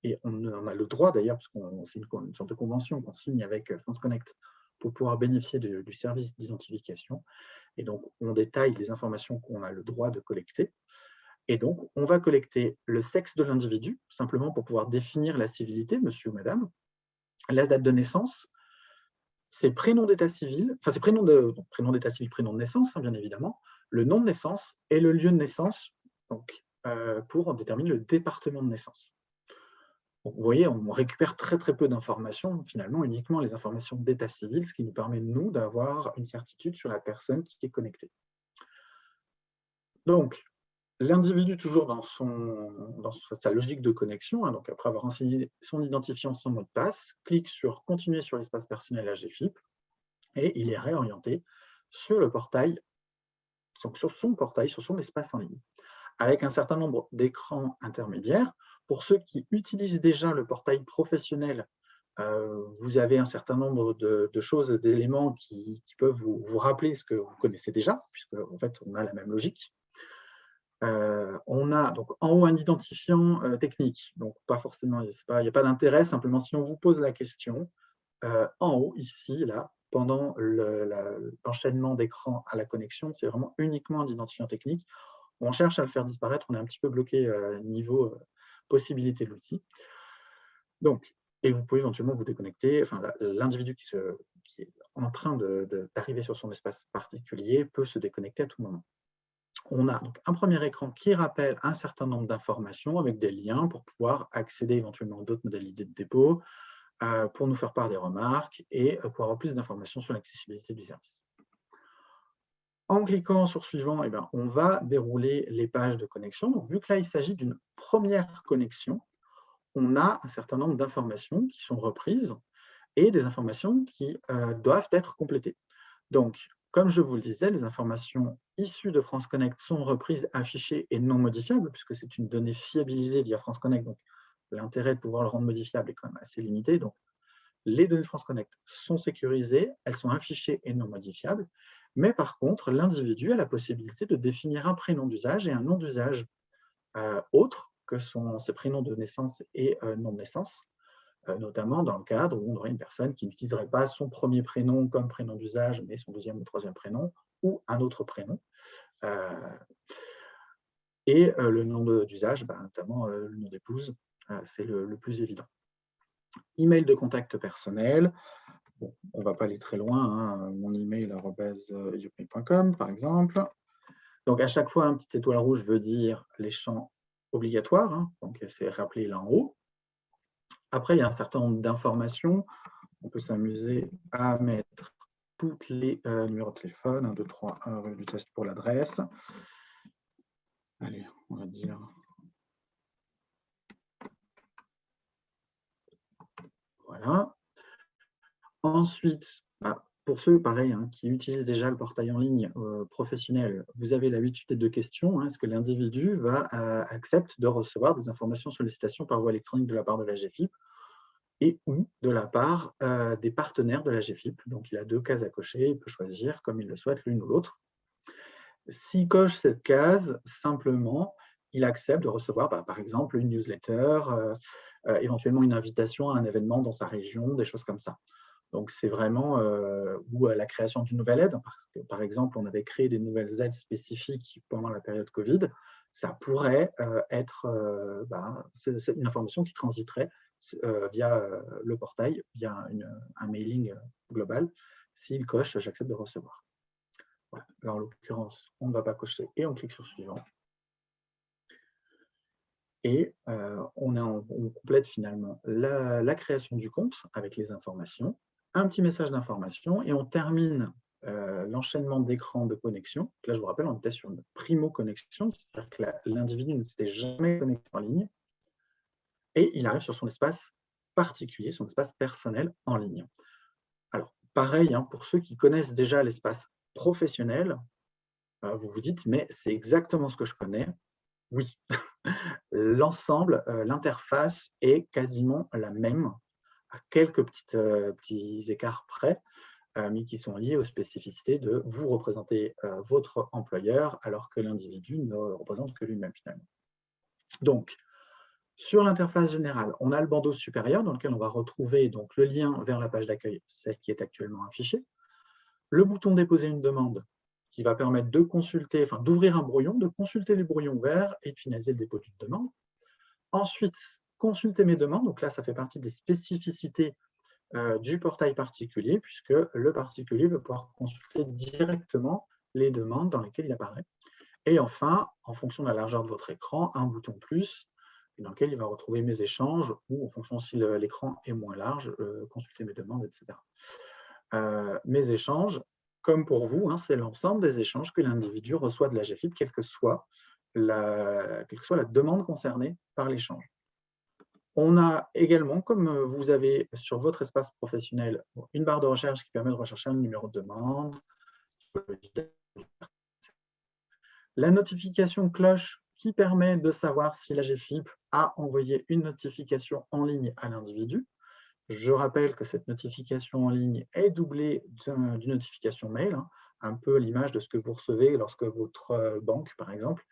et on a le droit d'ailleurs, parce que c'est une sorte de convention qu'on signe avec France Connect pour pouvoir bénéficier du service d'identification. Et donc, on détaille les informations qu'on a le droit de collecter. Et donc, on va collecter le sexe de l'individu, simplement pour pouvoir définir la civilité, monsieur ou madame, la date de naissance, ses prénoms d'état civil, enfin ses prénoms d'état civil, prénom de naissance, hein, bien évidemment, le nom de naissance et le lieu de naissance, donc, pour déterminer le département de naissance. Donc, vous voyez, on récupère très très peu d'informations, finalement uniquement les informations d'état civil, ce qui nous permet, nous, d'avoir une certitude sur la personne qui est connectée. Donc, l'individu, toujours dans sa logique de connexion, hein, donc après avoir renseigné son identifiant, son mot de passe, clique sur « Continuer sur l'espace personnel à GFIP » et il est réorienté sur le portail, donc sur son portail, sur son espace en ligne, avec un certain nombre d'écrans intermédiaires. Pour ceux qui utilisent déjà le portail professionnel, vous avez un certain nombre de choses, d'éléments qui peuvent vous rappeler ce que vous connaissez déjà, puisque en fait, on a la même logique. On a donc en haut un identifiant technique, donc pas forcément, il n'y a pas d'intérêt, simplement si on vous pose la question, en haut, ici, là, pendant l'enchaînement d'écran à la connexion, c'est vraiment uniquement un identifiant technique. On cherche à le faire disparaître, on est un petit peu bloqué niveau possibilité de l'outil. Donc, et vous pouvez éventuellement vous déconnecter, enfin, l'individu qui est en train d'arriver sur son espace particulier peut se déconnecter à tout moment. On a donc un premier écran qui rappelle un certain nombre d'informations avec des liens pour pouvoir accéder éventuellement à d'autres modalités de dépôt, pour nous faire part des remarques et pour avoir plus d'informations sur l'accessibilité du service. En cliquant sur suivant, on va dérouler les pages de connexion. Donc, vu que là, il s'agit d'une première connexion, on a un certain nombre d'informations qui sont reprises et des informations qui doivent être complétées. Donc, comme je vous le disais, les informations issues de France Connect sont reprises, affichées et non modifiables, puisque c'est une donnée fiabilisée via France Connect. Donc, l'intérêt de pouvoir le rendre modifiable est quand même assez limité. Donc, les données de France Connect sont sécurisées, elles sont affichées et non modifiables. Mais par contre, l'individu a la possibilité de définir un prénom d'usage et un nom d'usage autre que ses prénoms de naissance et nom de naissance, notamment dans le cadre où on aurait une personne qui n'utiliserait pas son premier prénom comme prénom d'usage, mais son deuxième ou troisième prénom, ou un autre prénom. Et le nom d'usage, notamment le nom d'épouse, c'est le plus évident. Email de contact personnel. Bon, on ne va pas aller très loin, hein, mon email @youpmail.com par exemple. Donc à chaque fois, un petit étoile rouge veut dire les champs obligatoires, hein, donc c'est rappelé là en haut. Après, il y a un certain nombre d'informations. On peut s'amuser à mettre tous les numéros de téléphone, 1, 2, 3, rue du test pour l'adresse. Allez, on va dire. Voilà. Ensuite, pour ceux, pareil, hein, qui utilisent déjà le portail en ligne professionnel, vous avez la huitude de questions. Hein, est-ce que l'individu accepte de recevoir des informations sollicitations par voie électronique de la part de la GFIP et ou de la part des partenaires de la GFIP? Donc, il a 2 cases à cocher, il peut choisir comme il le souhaite l'une ou l'autre. S'il coche cette case, simplement, il accepte de recevoir, par exemple, une newsletter, éventuellement une invitation à un événement dans sa région, des choses comme ça. Donc, c'est vraiment ou la création d'une nouvelle aide, parce que, par exemple, on avait créé des nouvelles aides spécifiques pendant la période Covid. Ça pourrait être c'est une information qui transiterait via le portail, via un mailing global, s'il coche « J'accepte de recevoir ». Voilà. Là, en l'occurrence, on ne va pas cocher et on clique sur suivant. Et on complète finalement la création du compte avec les informations, un petit message d'information et on termine l'enchaînement d'écran de connexion. Là, je vous rappelle, on était sur une primo-connexion, c'est-à-dire que l'individu ne s'était jamais connecté en ligne et il arrive sur son espace particulier, son espace personnel en ligne. Alors, pareil, hein, pour ceux qui connaissent déjà l'espace professionnel, vous vous dites, mais c'est exactement ce que je connais. Oui, l'ensemble, l'interface est quasiment la même, à quelques petits écarts près, mais qui sont liés aux spécificités de vous représenter votre employeur, alors que l'individu ne représente que lui-même finalement. Donc, sur l'interface générale, on a le bandeau supérieur dans lequel on va retrouver donc, le lien vers la page d'accueil, celle qui est actuellement affichée, le bouton « Déposer une demande » qui va permettre de consulter, enfin d'ouvrir un brouillon, de consulter les brouillons ouverts et de finaliser le dépôt d'une demande. Ensuite, consulter mes demandes. Donc là, ça fait partie des spécificités du portail particulier, puisque le particulier va pouvoir consulter directement les demandes dans lesquelles il apparaît. Et enfin, en fonction de la largeur de votre écran, un bouton plus, dans lequel il va retrouver mes échanges, ou en fonction si l'écran est moins large, consulter mes demandes, etc. Mes échanges, comme pour vous, hein, c'est l'ensemble des échanges que l'individu reçoit de la GFIP, quelle que soit la demande concernée par l'échange. On a également, comme vous avez sur votre espace professionnel, une barre de recherche qui permet de rechercher un numéro de demande, la notification cloche qui permet de savoir si la GFIP a envoyé une notification en ligne à l'individu. Je rappelle que cette notification en ligne est doublée d'une notification mail, hein, un peu l'image de ce que vous recevez lorsque votre banque, par exemple,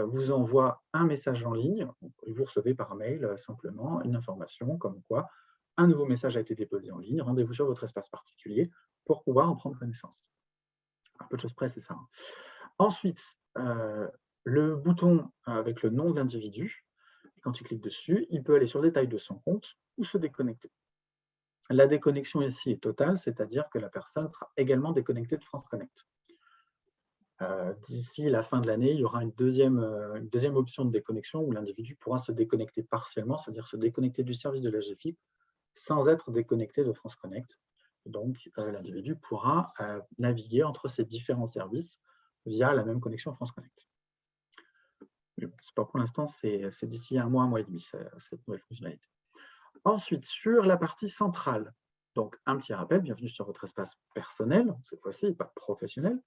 vous envoie un message en ligne, et vous recevez par mail simplement une information comme quoi un nouveau message a été déposé en ligne, rendez-vous sur votre espace particulier pour pouvoir en prendre connaissance. Un peu de choses près, c'est ça. Ensuite, le bouton avec le nom de l'individu, quand il clique dessus, il peut aller sur le détail de son compte ou se déconnecter. La déconnexion ici est totale, c'est-à-dire que la personne sera également déconnectée de France Connect. D'ici la fin de l'année, il y aura une deuxième option de déconnexion où l'individu pourra se déconnecter partiellement, c'est-à-dire se déconnecter du service de la GFIP sans être déconnecté de France Connect. Donc, l'individu pourra naviguer entre ces différents services via la même connexion France Connect. C'est pas pour l'instant, c'est d'ici un mois et demi, cette nouvelle fonctionnalité. Ensuite, sur la partie centrale, donc un petit rappel, bienvenue sur votre espace personnel, cette fois-ci, pas professionnel.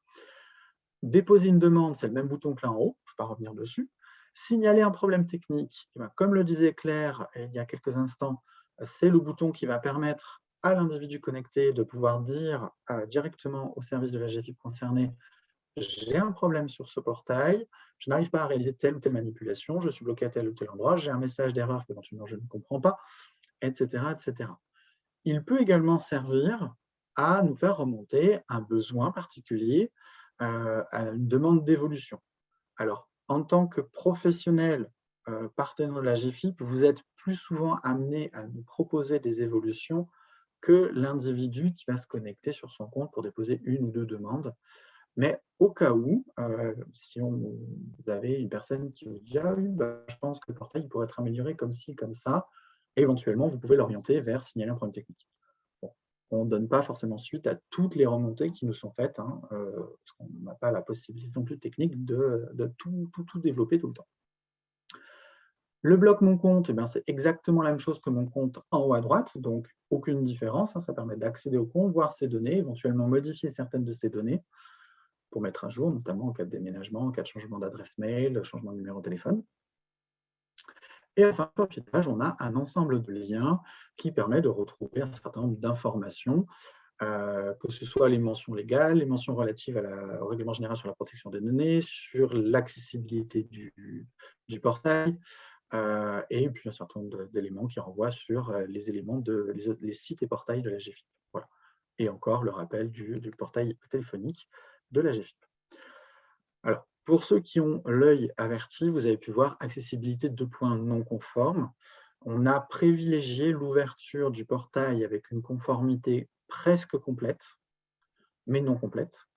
Déposer une demande, c'est le même bouton que là en haut, je ne vais pas revenir dessus. Signaler un problème technique, comme le disait Claire il y a quelques instants, c'est le bouton qui va permettre à l'individu connecté de pouvoir dire directement au service de la GFIP concerné: j'ai un problème sur ce portail, je n'arrive pas à réaliser telle ou telle manipulation, je suis bloqué à tel ou tel endroit, j'ai un message d'erreur qu'éventuellement je ne comprends pas, etc., etc. Il peut également servir à nous faire remonter un besoin particulier, à une demande d'évolution. Alors, en tant que professionnel partenaire de la GFIP, vous êtes plus souvent amené à nous proposer des évolutions que l'individu qui va se connecter sur son compte pour déposer une ou deux demandes. Mais au cas où, si vous avez une personne qui vous dit: ah oui, je pense que le portail pourrait être amélioré comme ci, comme ça, éventuellement, vous pouvez l'orienter vers signaler un problème technique. Bon, on ne donne pas forcément suite à toutes les remontées qui nous sont faites, parce qu'on n'a pas la possibilité non plus technique de tout développer tout le temps. Le bloc Mon compte, c'est exactement la même chose que Mon compte en haut à droite, donc aucune différence. Ça permet d'accéder au compte, voir ses données, éventuellement modifier certaines de ces données pour mettre à jour, notamment en cas de déménagement, en cas de changement d'adresse mail, changement de numéro de téléphone. Et enfin, sur le pied de page, on a un ensemble de liens qui permet de retrouver un certain nombre d'informations, que ce soit les mentions légales, les mentions relatives au règlement général sur la protection des données, sur l'accessibilité du portail, et puis un certain nombre d'éléments qui renvoient sur les éléments les sites et portails de la GFIP. Voilà. Et encore le rappel du portail téléphonique de la GFIP. Alors, pour ceux qui ont l'œil averti, vous avez pu voir accessibilité 2 points non conformes. On a privilégié l'ouverture du portail avec une conformité presque complète, mais non complète.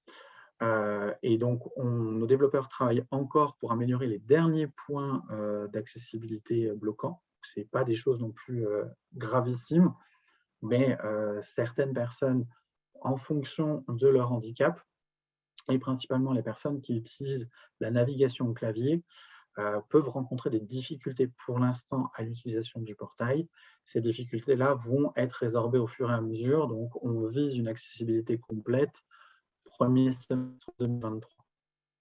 Et donc, nos développeurs travaillent encore pour améliorer les derniers points d'accessibilité bloquants. Ce n'est pas des choses non plus gravissimes, mais certaines personnes, en fonction de leur handicap, et principalement les personnes qui utilisent la navigation au clavier, peuvent rencontrer des difficultés pour l'instant à l'utilisation du portail. Ces difficultés-là vont être résorbées au fur et à mesure, donc on vise une accessibilité complète premier semestre 2023.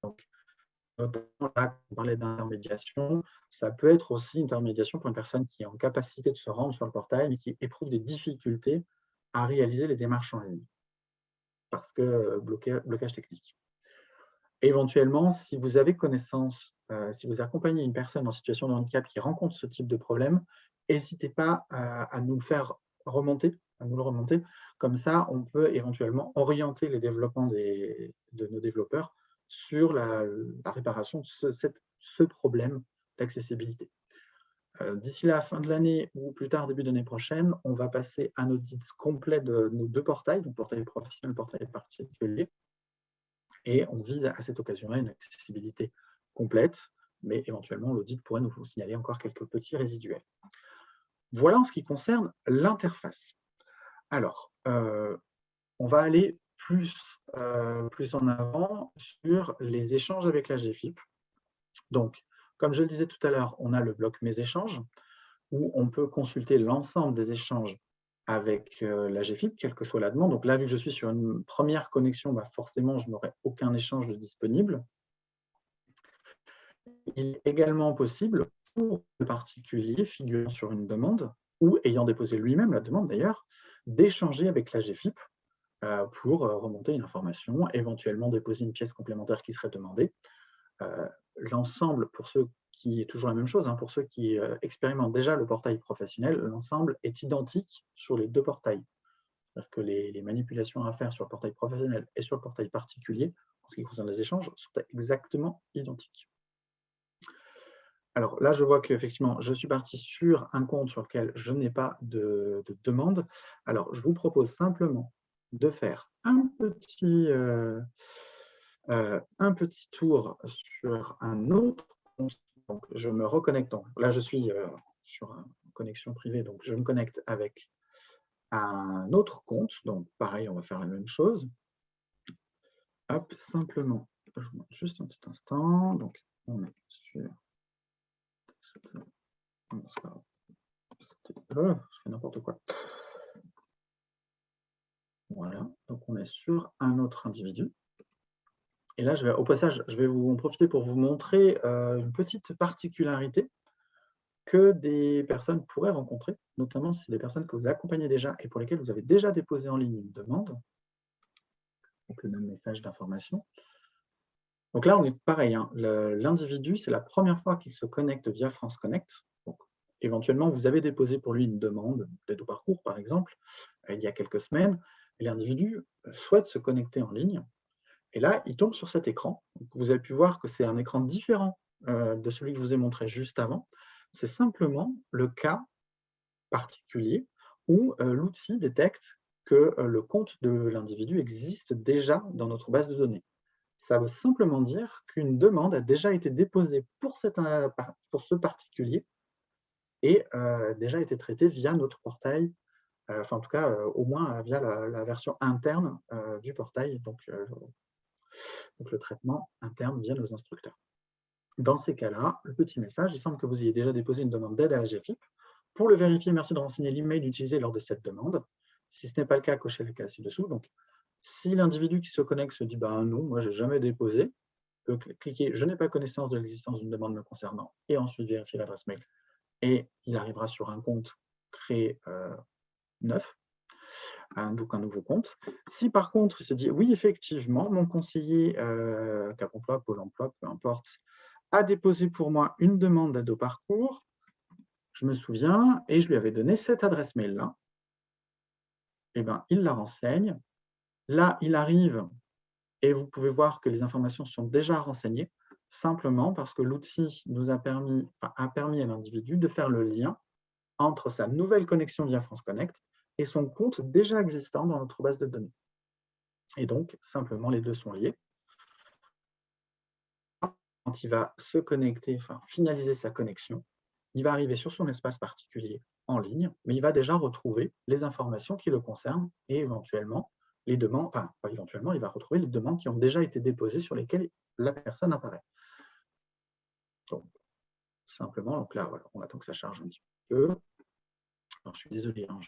Donc, notamment là, on parlait d'intermédiation, ça peut être aussi une intermédiation pour une personne qui est en capacité de se rendre sur le portail, mais qui éprouve des difficultés à réaliser les démarches en ligne, parce que blocage technique. Éventuellement, si vous avez connaissance, si vous accompagnez une personne en situation de handicap qui rencontre ce type de problème, n'hésitez pas à nous le faire remonter, à nous le remonter. Comme ça, on peut éventuellement orienter les développements de nos développeurs sur la réparation de ce problème d'accessibilité. D'ici la fin de l'année ou plus tard, début d'année prochaine, on va passer un audit complet de nos deux portails, donc portail professionnel, portail particulier. Et on vise à cette occasion-là une accessibilité complète, mais éventuellement l'audit pourrait nous signaler encore quelques petits résiduels. Voilà en ce qui concerne l'interface. Alors, on va aller plus en avant sur les échanges avec la GFIP. Donc, comme je le disais tout à l'heure, on a le bloc Mes échanges, où on peut consulter l'ensemble des échanges avec la GFIP, quelle que soit la demande. Donc là, vu que je suis sur une première connexion, forcément, je n'aurai aucun échange de disponible. Il est également possible pour le particulier figurant sur une demande, ou ayant déposé lui-même la demande d'ailleurs, d'échanger avec la GFIP pour remonter une information, éventuellement déposer une pièce complémentaire qui serait demandée. L'ensemble, pour ceux qui est toujours la même chose, pour ceux qui expérimentent déjà le portail professionnel, l'ensemble est identique sur les deux portails. C'est-à-dire que les manipulations à faire sur le portail professionnel et sur le portail particulier, en ce qui concerne les échanges, sont exactement identiques. Alors là, je vois qu'effectivement, je suis parti sur un compte sur lequel je n'ai pas de demande. Alors, je vous propose simplement de faire un petit tour sur un autre compte. Donc, je me reconnecte. Là, je suis sur une connexion privée, donc je me connecte avec un autre compte. Donc, pareil, on va faire la même chose. Hop, simplement, je vous montre juste un petit instant. Donc, on est sur je fais n'importe quoi. Voilà, donc on est sur un autre individu. Et là, au passage, je vais en profiter pour vous montrer une petite particularité que des personnes pourraient rencontrer, notamment si c'est des personnes que vous accompagnez déjà et pour lesquelles vous avez déjà déposé en ligne une demande, donc le même message d'information. Donc là, on est pareil, hein, l'individu, c'est la première fois qu'il se connecte via France Connect. Donc, éventuellement, vous avez déposé pour lui une demande d'aide au parcours, par exemple, il y a quelques semaines, et l'individu souhaite se connecter en ligne. Et là, il tombe sur cet écran. Donc, vous avez pu voir que c'est un écran différent de celui que je vous ai montré juste avant. C'est simplement le cas particulier où l'outil détecte que le compte de l'individu existe déjà dans notre base de données. Ça veut simplement dire qu'une demande a déjà été déposée pour ce particulier et déjà été traitée via notre portail, enfin en tout cas au moins via la version interne du portail, donc le traitement interne via nos instructeurs. Dans ces cas-là, le petit message, il semble que vous ayez déjà déposé une demande d'aide à la GFIP. Pour le vérifier, merci de renseigner l'email utilisé lors de cette demande. Si ce n'est pas le cas, cochez la case ci-dessous. Donc, si l'individu qui se connecte se dit bah, « non, moi, je n'ai jamais déposé », peut cliquer « je n'ai pas connaissance de l'existence d'une demande me concernant » et ensuite vérifier l'adresse mail. Et il arrivera sur un compte créé neuf, donc un nouveau compte. Si par contre, il se dit « oui, effectivement, mon conseiller Cap emploi, Pôle emploi, peu importe, a déposé pour moi une demande d'aide au parcours, je me souviens, et je lui avais donné cette adresse mail-là. » Eh bien, il la renseigne. Là, il arrive et vous pouvez voir que les informations sont déjà renseignées, simplement parce que l'outil a permis à l'individu de faire le lien entre sa nouvelle connexion via France Connect et son compte déjà existant dans notre base de données. Et donc, simplement, les deux sont liés. Quand il va se connecter, finaliser sa connexion, il va arriver sur son espace particulier en ligne, mais il va déjà retrouver les informations qui le concernent et éventuellement les demandes, enfin, pas éventuellement, il va retrouver les demandes qui ont déjà été déposées sur lesquelles la personne apparaît. Donc, simplement, donc là, voilà, on attend que ça charge un petit peu. Alors, je suis désolé, hein,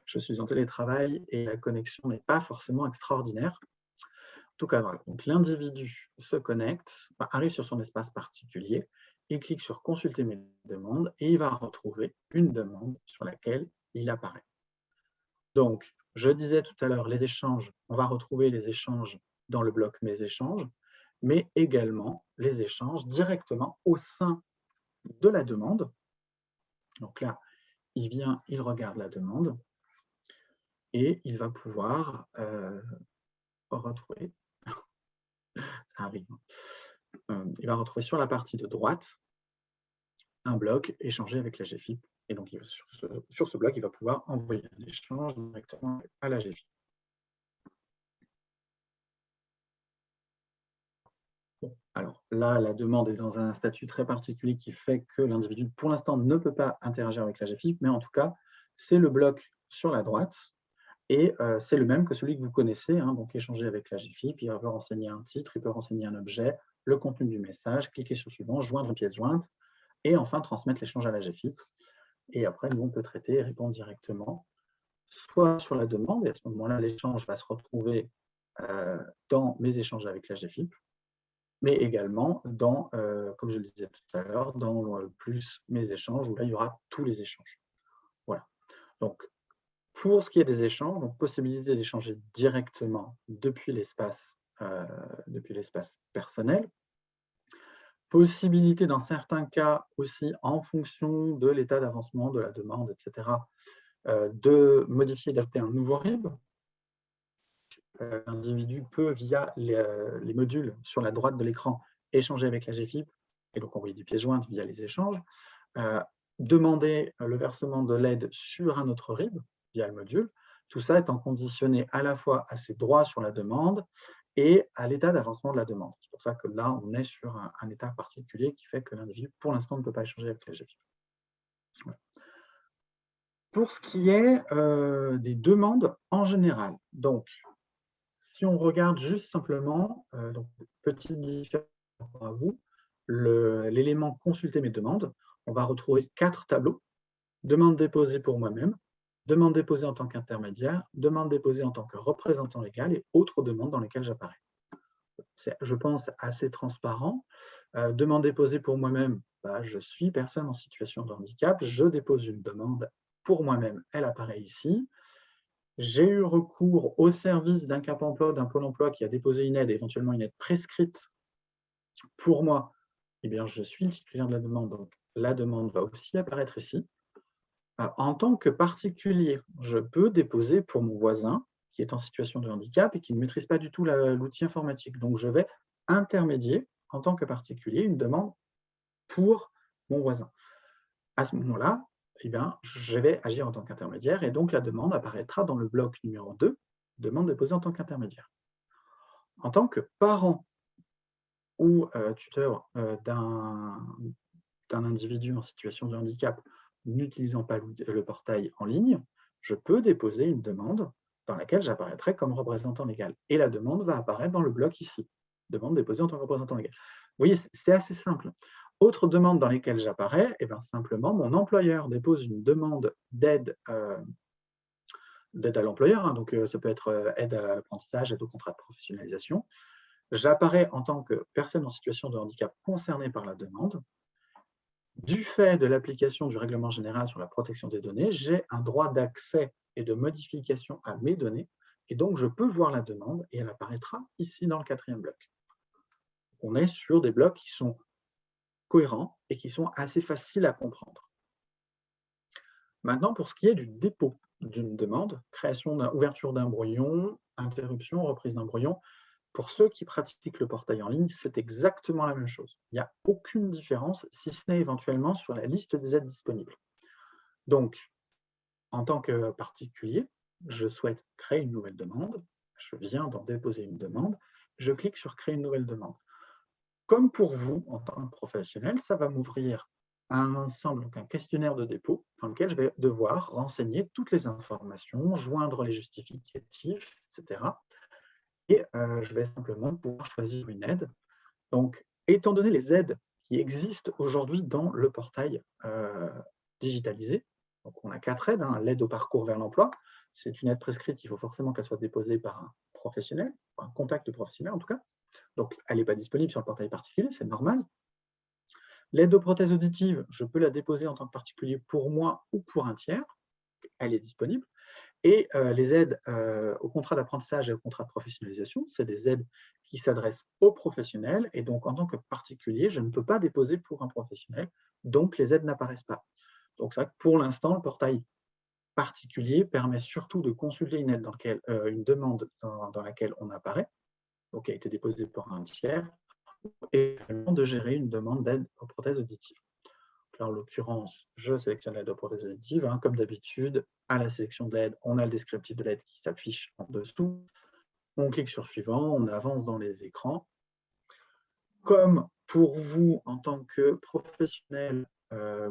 je suis en télétravail et la connexion n'est pas forcément extraordinaire. En tout cas, voilà. Donc l'individu se connecte, arrive sur son espace particulier, il clique sur « Consulter mes demandes » et il va retrouver une demande sur laquelle il apparaît. Donc, je disais tout à l'heure, les échanges, on va retrouver les échanges dans le bloc « Mes échanges », mais également les échanges directement au sein de la demande. Donc là, il vient, il regarde la demande et il va pouvoir retrouver, ça arrive, il va retrouver sur la partie de droite un bloc échanger avec la GFIP. Et donc, sur ce bloc, il va pouvoir envoyer un échange directement à la GFIP. Bon, alors là, la demande est dans un statut très particulier qui fait que l'individu, pour l'instant, ne peut pas interagir avec la GFIP, mais en tout cas, c'est le bloc sur la droite. Et c'est le même que celui que vous connaissez, hein, donc échanger avec la GFIP, il peut renseigner un titre, il peut renseigner un objet, le contenu du message, cliquer sur suivant, joindre une pièce jointe, et enfin transmettre l'échange à la GFIP. Et après, nous, on peut traiter et répondre directement, soit sur la demande, et à ce moment-là, l'échange va se retrouver dans mes échanges avec la GFIP, mais également dans, comme je le disais tout à l'heure, dans plus mes échanges, où là, il y aura tous les échanges. Voilà. Donc, pour ce qui est des échanges, donc possibilité d'échanger directement depuis l'espace personnel, possibilité dans certains cas aussi, en fonction de l'état d'avancement de la demande, etc., de modifier, d'ajouter un nouveau RIB. L'individu peut, via les modules sur la droite de l'écran, échanger avec la GFIP et donc envoyer des pièces jointes via les échanges, demander le versement de l'aide sur un autre RIB via le module, tout ça étant conditionné à la fois à ses droits sur la demande et à l'état d'avancement de la demande. C'est pour ça que là, on est sur un état particulier qui fait que l'individu, pour l'instant, ne peut pas échanger avec la GFIP. Voilà. Pour ce qui est des demandes en général, donc si on regarde juste simplement, donc petite différence par rapport à vous, l'élément consulter mes demandes, on va retrouver 4 tableaux. Demande déposée pour moi-même, demande déposée en tant qu'intermédiaire, demande déposée en tant que représentant légal et autres demandes dans lesquelles j'apparais. C'est, je pense, assez transparent. Demande déposée pour moi-même, je suis personne en situation de handicap, je dépose une demande pour moi-même, elle apparaît ici. J'ai eu recours au service d'un Cap emploi, d'un Pôle emploi qui a déposé une aide, éventuellement une aide prescrite pour moi. Eh bien, je suis le titulaire de la demande, donc la demande va aussi apparaître ici. En tant que particulier, je peux déposer pour mon voisin qui est en situation de handicap et qui ne maîtrise pas du tout l'outil informatique. Donc, je vais intermédier en tant que particulier une demande pour mon voisin. À ce moment-là, eh bien, je vais agir en tant qu'intermédiaire et donc la demande apparaîtra dans le bloc numéro 2, demande déposée en tant qu'intermédiaire. En tant que parent ou tuteur d'un individu en situation de handicap n'utilisant pas le portail en ligne, je peux déposer une demande dans laquelle j'apparaîtrai comme représentant légal. Et la demande va apparaître dans le bloc ici, demande déposée en tant que représentant légal. Vous voyez, c'est assez simple. Autre demande dans lesquelles j'apparais, eh bien, simplement, mon employeur dépose une demande d'aide à l'employeur, hein, donc ça peut être aide à l'apprentissage, aide au contrat de professionnalisation. J'apparais en tant que personne en situation de handicap concernée par la demande. Du fait de l'application du règlement général sur la protection des données, j'ai un droit d'accès et de modification à mes données, et donc je peux voir la demande et elle apparaîtra ici dans le 4e bloc. On est sur des blocs qui sont cohérents et qui sont assez faciles à comprendre. Maintenant, pour ce qui est du dépôt d'une demande, création, ouverture d'un brouillon, interruption, reprise d'un brouillon, pour ceux qui pratiquent le portail en ligne, c'est exactement la même chose. Il n'y a aucune différence, si ce n'est éventuellement sur la liste des aides disponibles. Donc, en tant que particulier, je souhaite créer une nouvelle demande, je viens d'en déposer une demande, je clique sur créer une nouvelle demande. Comme pour vous, en tant que professionnel, ça va m'ouvrir un ensemble, donc un questionnaire de dépôt, dans lequel je vais devoir renseigner toutes les informations, joindre les justificatifs, etc. Et je vais simplement pouvoir choisir une aide. Donc, étant donné les aides qui existent aujourd'hui dans le portail digitalisé, donc on a 4 aides, hein. L'aide au parcours vers l'emploi, c'est une aide prescrite, il faut forcément qu'elle soit déposée par un professionnel, un contact professionnel en tout cas. Donc, elle n'est pas disponible sur le portail particulier, c'est normal. L'aide aux prothèses auditives, je peux la déposer en tant que particulier pour moi ou pour un tiers, elle est disponible. Et les aides au contrat d'apprentissage et au contrat de professionnalisation, c'est des aides qui s'adressent aux professionnels. Et donc, en tant que particulier, je ne peux pas déposer pour un professionnel. Donc, les aides n'apparaissent pas. Donc, c'est vrai que pour l'instant, le portail particulier permet surtout de consulter une aide une demande dans laquelle on apparaît, donc qui a été déposée par un tiers, et de gérer une demande d'aide aux prothèses auditives. Là, en l'occurrence, je sélectionne l'aide aux prothèses auditives. Hein, comme d'habitude, à la sélection de l'aide, on a le descriptif de l'aide qui s'affiche en dessous. On clique sur suivant, on avance dans les écrans. Comme pour vous, en tant que professionnel,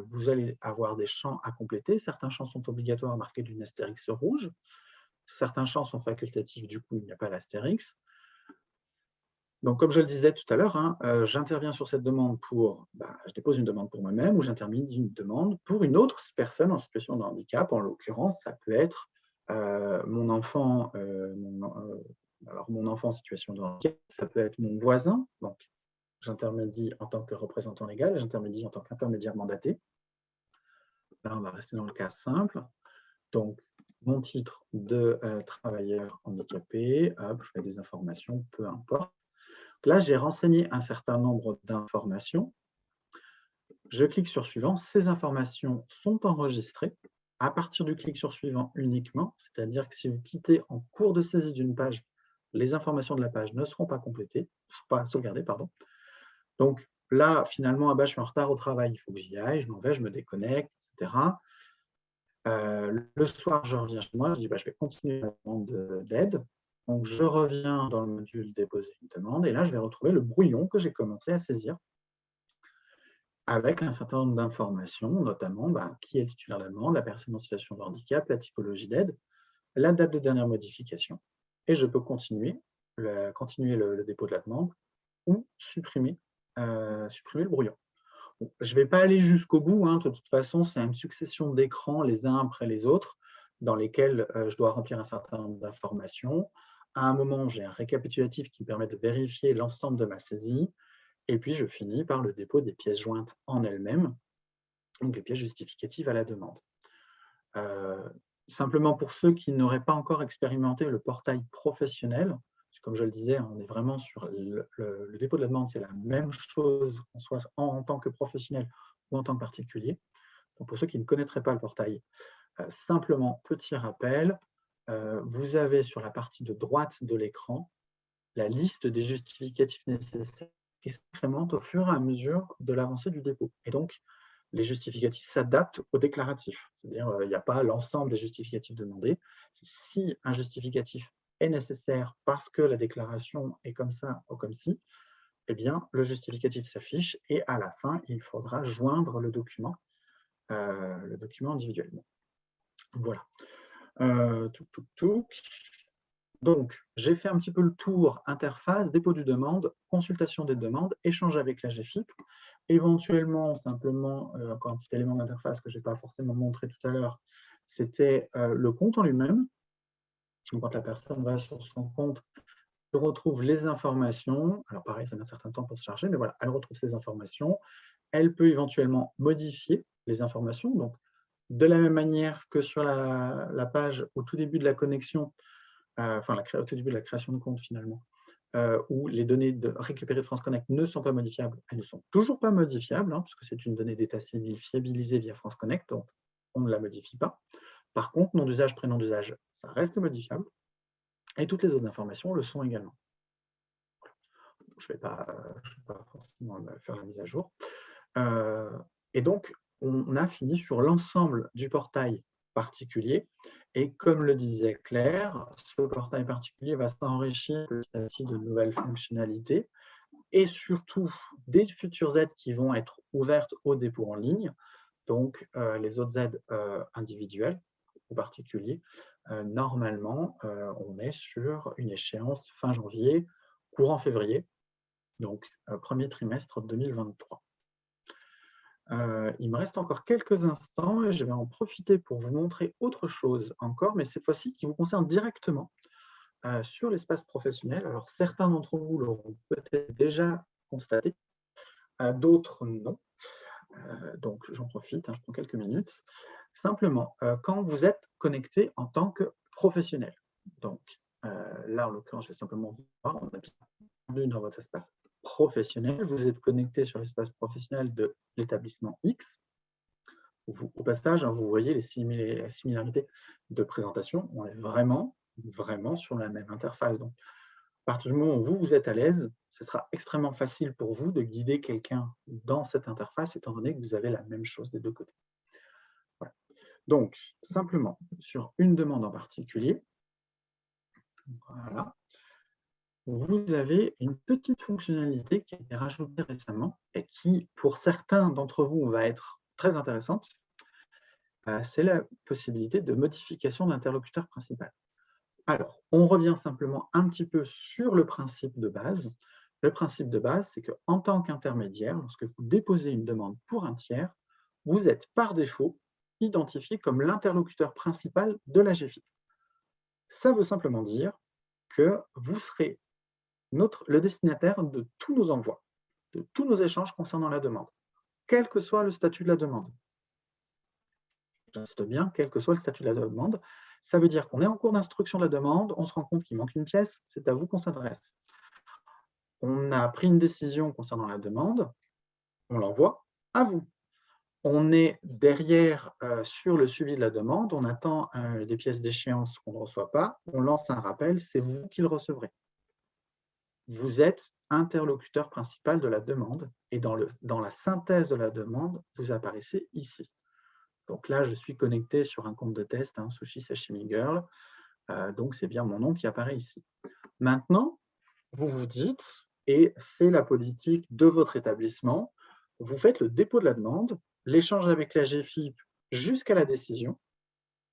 vous allez avoir des champs à compléter. Certains champs sont obligatoires, marqués d'une astérix rouge. Certains champs sont facultatifs, du coup, il n'y a pas l'astérix. Donc, comme je le disais tout à l'heure, hein, j'interviens sur cette demande je dépose une demande pour moi-même ou j'interviens une demande pour une autre personne en situation de handicap. En l'occurrence, ça peut être mon enfant en situation de handicap, ça peut être mon voisin. Donc, j'intermédie en tant que représentant légal, j'intermédie en tant qu'intermédiaire mandaté. Là, on va rester dans le cas simple. Donc, mon titre de travailleur handicapé, hop, je fais des informations, peu importe. Là, j'ai renseigné un certain nombre d'informations. Je clique sur suivant. Ces informations sont enregistrées à partir du clic sur suivant uniquement, c'est-à-dire que si vous quittez en cours de saisie d'une page, les informations de la page ne seront pas pas sauvegardées, pardon. Donc là, finalement, je suis en retard au travail, il faut que j'y aille, je m'en vais, je me déconnecte, etc. Le soir, je reviens chez moi, je dis je vais continuer la demande d'aide. Donc, je reviens dans le module déposer une demande et là, je vais retrouver le brouillon que j'ai commencé à saisir. avec un certain nombre d'informations, notamment qui est le titulaire de la demande, la personne en situation de handicap, la typologie d'aide, la date de dernière modification. Et je peux continuer le dépôt de la demande ou supprimer le brouillon. Bon, je ne vais pas aller jusqu'au bout, hein, de toute façon, c'est une succession d'écrans les uns après les autres dans lesquels je dois remplir un certain nombre d'informations. À un moment, j'ai un récapitulatif qui me permet de vérifier l'ensemble de ma saisie. Et puis, je finis par le dépôt des pièces jointes en elles-mêmes, donc les pièces justificatives à la demande. Simplement pour ceux qui n'auraient pas encore expérimenté le portail professionnel, comme je le disais, on est vraiment sur le dépôt de la demande, c'est la même chose qu'on soit en tant que professionnel ou en tant que particulier. Donc pour ceux qui ne connaîtraient pas le portail, simplement, petit rappel, vous avez sur la partie de droite de l'écran la liste des justificatifs nécessaires qui s'incrémentent au fur et à mesure de l'avancée du dépôt. Et donc, les justificatifs s'adaptent aux déclaratifs. C'est-à-dire, il n'y a pas l'ensemble des justificatifs demandés. Si un justificatif est nécessaire parce que la déclaration est comme ça ou comme ci, eh bien, le justificatif s'affiche et à la fin, il faudra joindre le document individuellement. Voilà. Donc, j'ai fait un petit peu le tour interface, dépôt du demande, consultation des demandes, échange avec la GFIP, éventuellement, simplement, encore un petit élément d'interface que je n'ai pas forcément montré tout à l'heure, c'était le compte en lui-même. Quand la personne va sur son compte, elle retrouve les informations. Alors pareil, ça met un certain temps pour se charger, mais voilà, elle retrouve ces informations. Elle peut éventuellement modifier les informations. Donc, de la même manière que sur la page au tout début de la connexion, au tout début de la création de compte finalement, où les données récupérées de France Connect ne sont pas modifiables, elles ne sont toujours pas modifiables, puisque c'est une donnée d'état civil fiabilisée via France Connect, donc on ne la modifie pas. Par contre, nom d'usage, prénom d'usage, ça reste modifiable, et toutes les autres informations le sont également. Je ne vais pas forcément faire la mise à jour. Et donc, on a fini sur l'ensemble du portail particulier. Et comme le disait Claire, ce portail particulier va s'enrichir petit à petit de nouvelles fonctionnalités et surtout des futures aides qui vont être ouvertes au dépôt en ligne, donc les autres aides individuelles ou particuliers. Normalement, on est sur une échéance fin janvier, courant février, donc premier trimestre 2023. Il me reste encore quelques instants et je vais en profiter pour vous montrer autre chose encore, mais cette fois-ci qui vous concerne directement sur l'espace professionnel. Alors certains d'entre vous l'auront peut-être déjà constaté, d'autres non. Donc j'en profite, je prends quelques minutes. Simplement, quand vous êtes connecté en tant que professionnel, donc là en l'occurrence je vais simplement vous voir, on a bienvenue dans votre espace professionnel, vous êtes connecté sur l'espace professionnel de l'établissement X. Au passage, vous voyez les similarités de présentation, on est vraiment sur la même interface. Donc, à partir du moment où vous êtes à l'aise, ce sera extrêmement facile pour vous de guider quelqu'un dans cette interface, étant donné que vous avez la même chose des deux côtés. Voilà. Donc, simplement, sur une demande en particulier, voilà, vous avez une petite fonctionnalité qui a été rajoutée récemment et qui, pour certains d'entre vous, va être très intéressante. C'est la possibilité de modification d'interlocuteur principal. Alors, on revient simplement un petit peu sur le principe de base. Le principe de base, c'est qu'en tant qu'intermédiaire, lorsque vous déposez une demande pour un tiers, vous êtes par défaut identifié comme l'interlocuteur principal de la GFIP. Ça veut simplement dire que vous serez le destinataire de tous nos envois, de tous nos échanges concernant la demande, quel que soit le statut de la demande. J'insiste bien, quel que soit le statut de la demande. Ça veut dire qu'on est en cours d'instruction de la demande, on se rend compte qu'il manque une pièce, c'est à vous qu'on s'adresse. On a pris une décision concernant la demande, on l'envoie à vous. On est derrière sur le suivi de la demande, on attend des pièces d'échéance qu'on ne reçoit pas, on lance un rappel, c'est vous qui le recevrez. Vous êtes interlocuteur principal de la demande et dans la synthèse de la demande, vous apparaissez ici. Donc là, je suis connecté sur un compte de test, Sushi Sashimi Girl, donc c'est bien mon nom qui apparaît ici. Maintenant, vous vous dites, et c'est la politique de votre établissement, vous faites le dépôt de la demande, l'échange avec la GFIP jusqu'à la décision,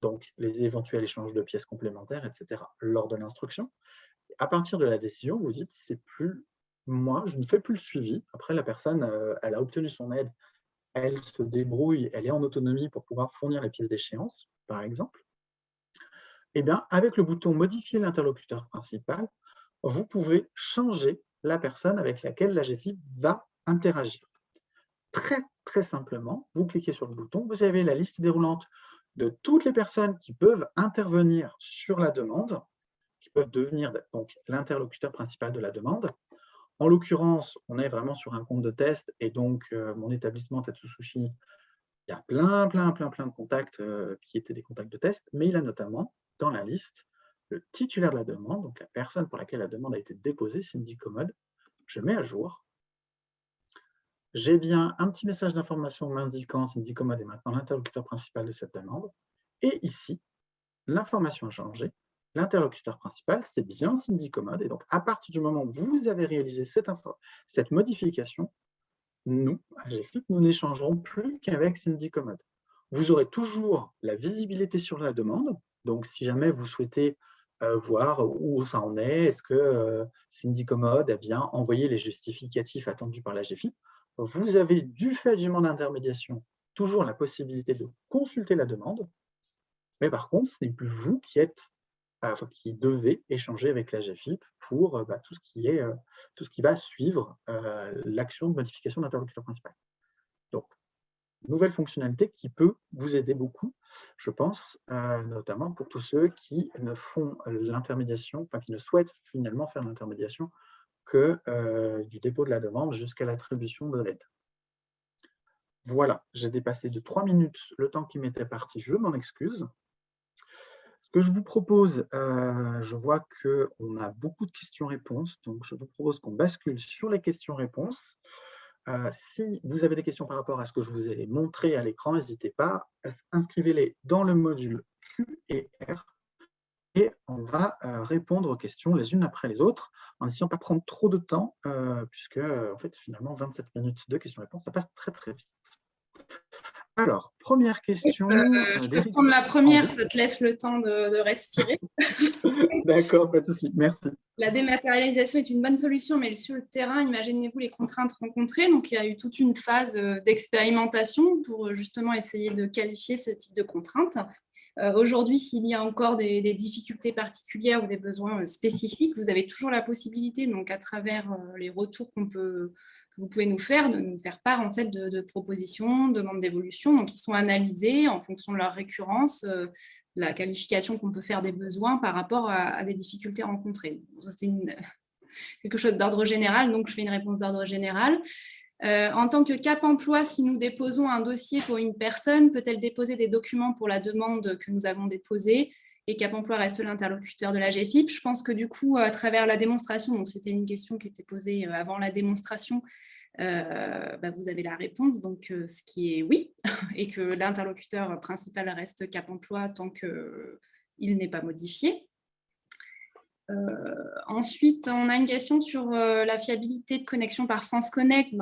donc les éventuels échanges de pièces complémentaires, etc., lors de l'instruction. À partir de la décision, vous dites, c'est plus moi, je ne fais plus le suivi. Après, la personne, elle a obtenu son aide, elle se débrouille, elle est en autonomie pour pouvoir fournir les pièces d'échéance, par exemple. Eh bien, avec le bouton modifier l'interlocuteur principal, vous pouvez changer la personne avec laquelle la GFIP va interagir. Très, très simplement, vous cliquez sur le bouton, vous avez la liste déroulante de toutes les personnes qui peuvent intervenir sur la demande, qui peuvent devenir donc l'interlocuteur principal de la demande. En l'occurrence, on est vraiment sur un compte de test et donc mon établissement Tatsu Sushi, il y a plein de contacts qui étaient des contacts de test, mais il a notamment dans la liste le titulaire de la demande, donc la personne pour laquelle la demande a été déposée, Cindy Commode. Je mets à jour. J'ai bien un petit message d'information m'indiquant Cindy Commode est maintenant l'interlocuteur principal de cette demande. Et ici, l'information a changé. L'interlocuteur principal, c'est bien Cindy Commode. Et donc, à partir du moment où vous avez réalisé cette modification, nous, à GFIP, nous n'échangerons plus qu'avec Cindy Commode. Vous aurez toujours la visibilité sur la demande. Donc, si jamais vous souhaitez voir où ça en est, est-ce que Cindy Commode a bien envoyé les justificatifs attendus par la GFIP, vous avez, du fait du mandat d'intermédiation, toujours la possibilité de consulter la demande. Mais par contre, ce n'est plus vous qui devez échanger avec la GFIP pour tout ce qui va suivre l'action de modification d'interlocuteur principal. Donc, nouvelle fonctionnalité qui peut vous aider beaucoup, je pense, notamment pour tous ceux qui ne font l'intermédiation, enfin qui ne souhaitent finalement faire l'intermédiation que du dépôt de la demande jusqu'à l'attribution de l'aide. Voilà, j'ai dépassé de 3 minutes le temps qui m'était parti, je m'en excuse. Ce que je vous propose, je vois qu'on a beaucoup de questions-réponses, donc je vous propose qu'on bascule sur les questions-réponses. Si vous avez des questions par rapport à ce que je vous ai montré à l'écran, n'hésitez pas, inscrivez-les dans le module Q&R et on va répondre aux questions les unes après les autres, en essayant de ne pas prendre trop de temps, puisque en fait, finalement, 27 minutes de questions-réponses, ça passe très très vite. Alors, première question. Je peux prendre la première, ça te laisse le temps de respirer. D'accord, pas de souci, merci. La dématérialisation est une bonne solution, mais sur le terrain, imaginez-vous les contraintes rencontrées. Donc, il y a eu toute une phase d'expérimentation pour justement essayer de qualifier ce type de contraintes. Aujourd'hui, s'il y a encore des difficultés particulières ou des besoins spécifiques, vous avez toujours la possibilité, donc à travers les retours que vous pouvez nous faire, de nous faire part en fait de propositions, de demandes d'évolution, donc qui sont analysées en fonction de leur récurrence, la qualification qu'on peut faire des besoins par rapport à des difficultés rencontrées. C'est quelque chose d'ordre général, donc je fais une réponse d'ordre général. En tant que Cap Emploi, si nous déposons un dossier pour une personne, peut-elle déposer des documents pour la demande que nous avons déposée et Cap Emploi reste l'interlocuteur de la GFIP? Je pense que du coup, à travers la démonstration, donc c'était une question qui était posée avant la démonstration, vous avez la réponse, donc ce qui est oui, et que l'interlocuteur principal reste Cap Emploi tant qu'il n'est pas modifié. Ensuite, on a une question sur la fiabilité de connexion par France Connect.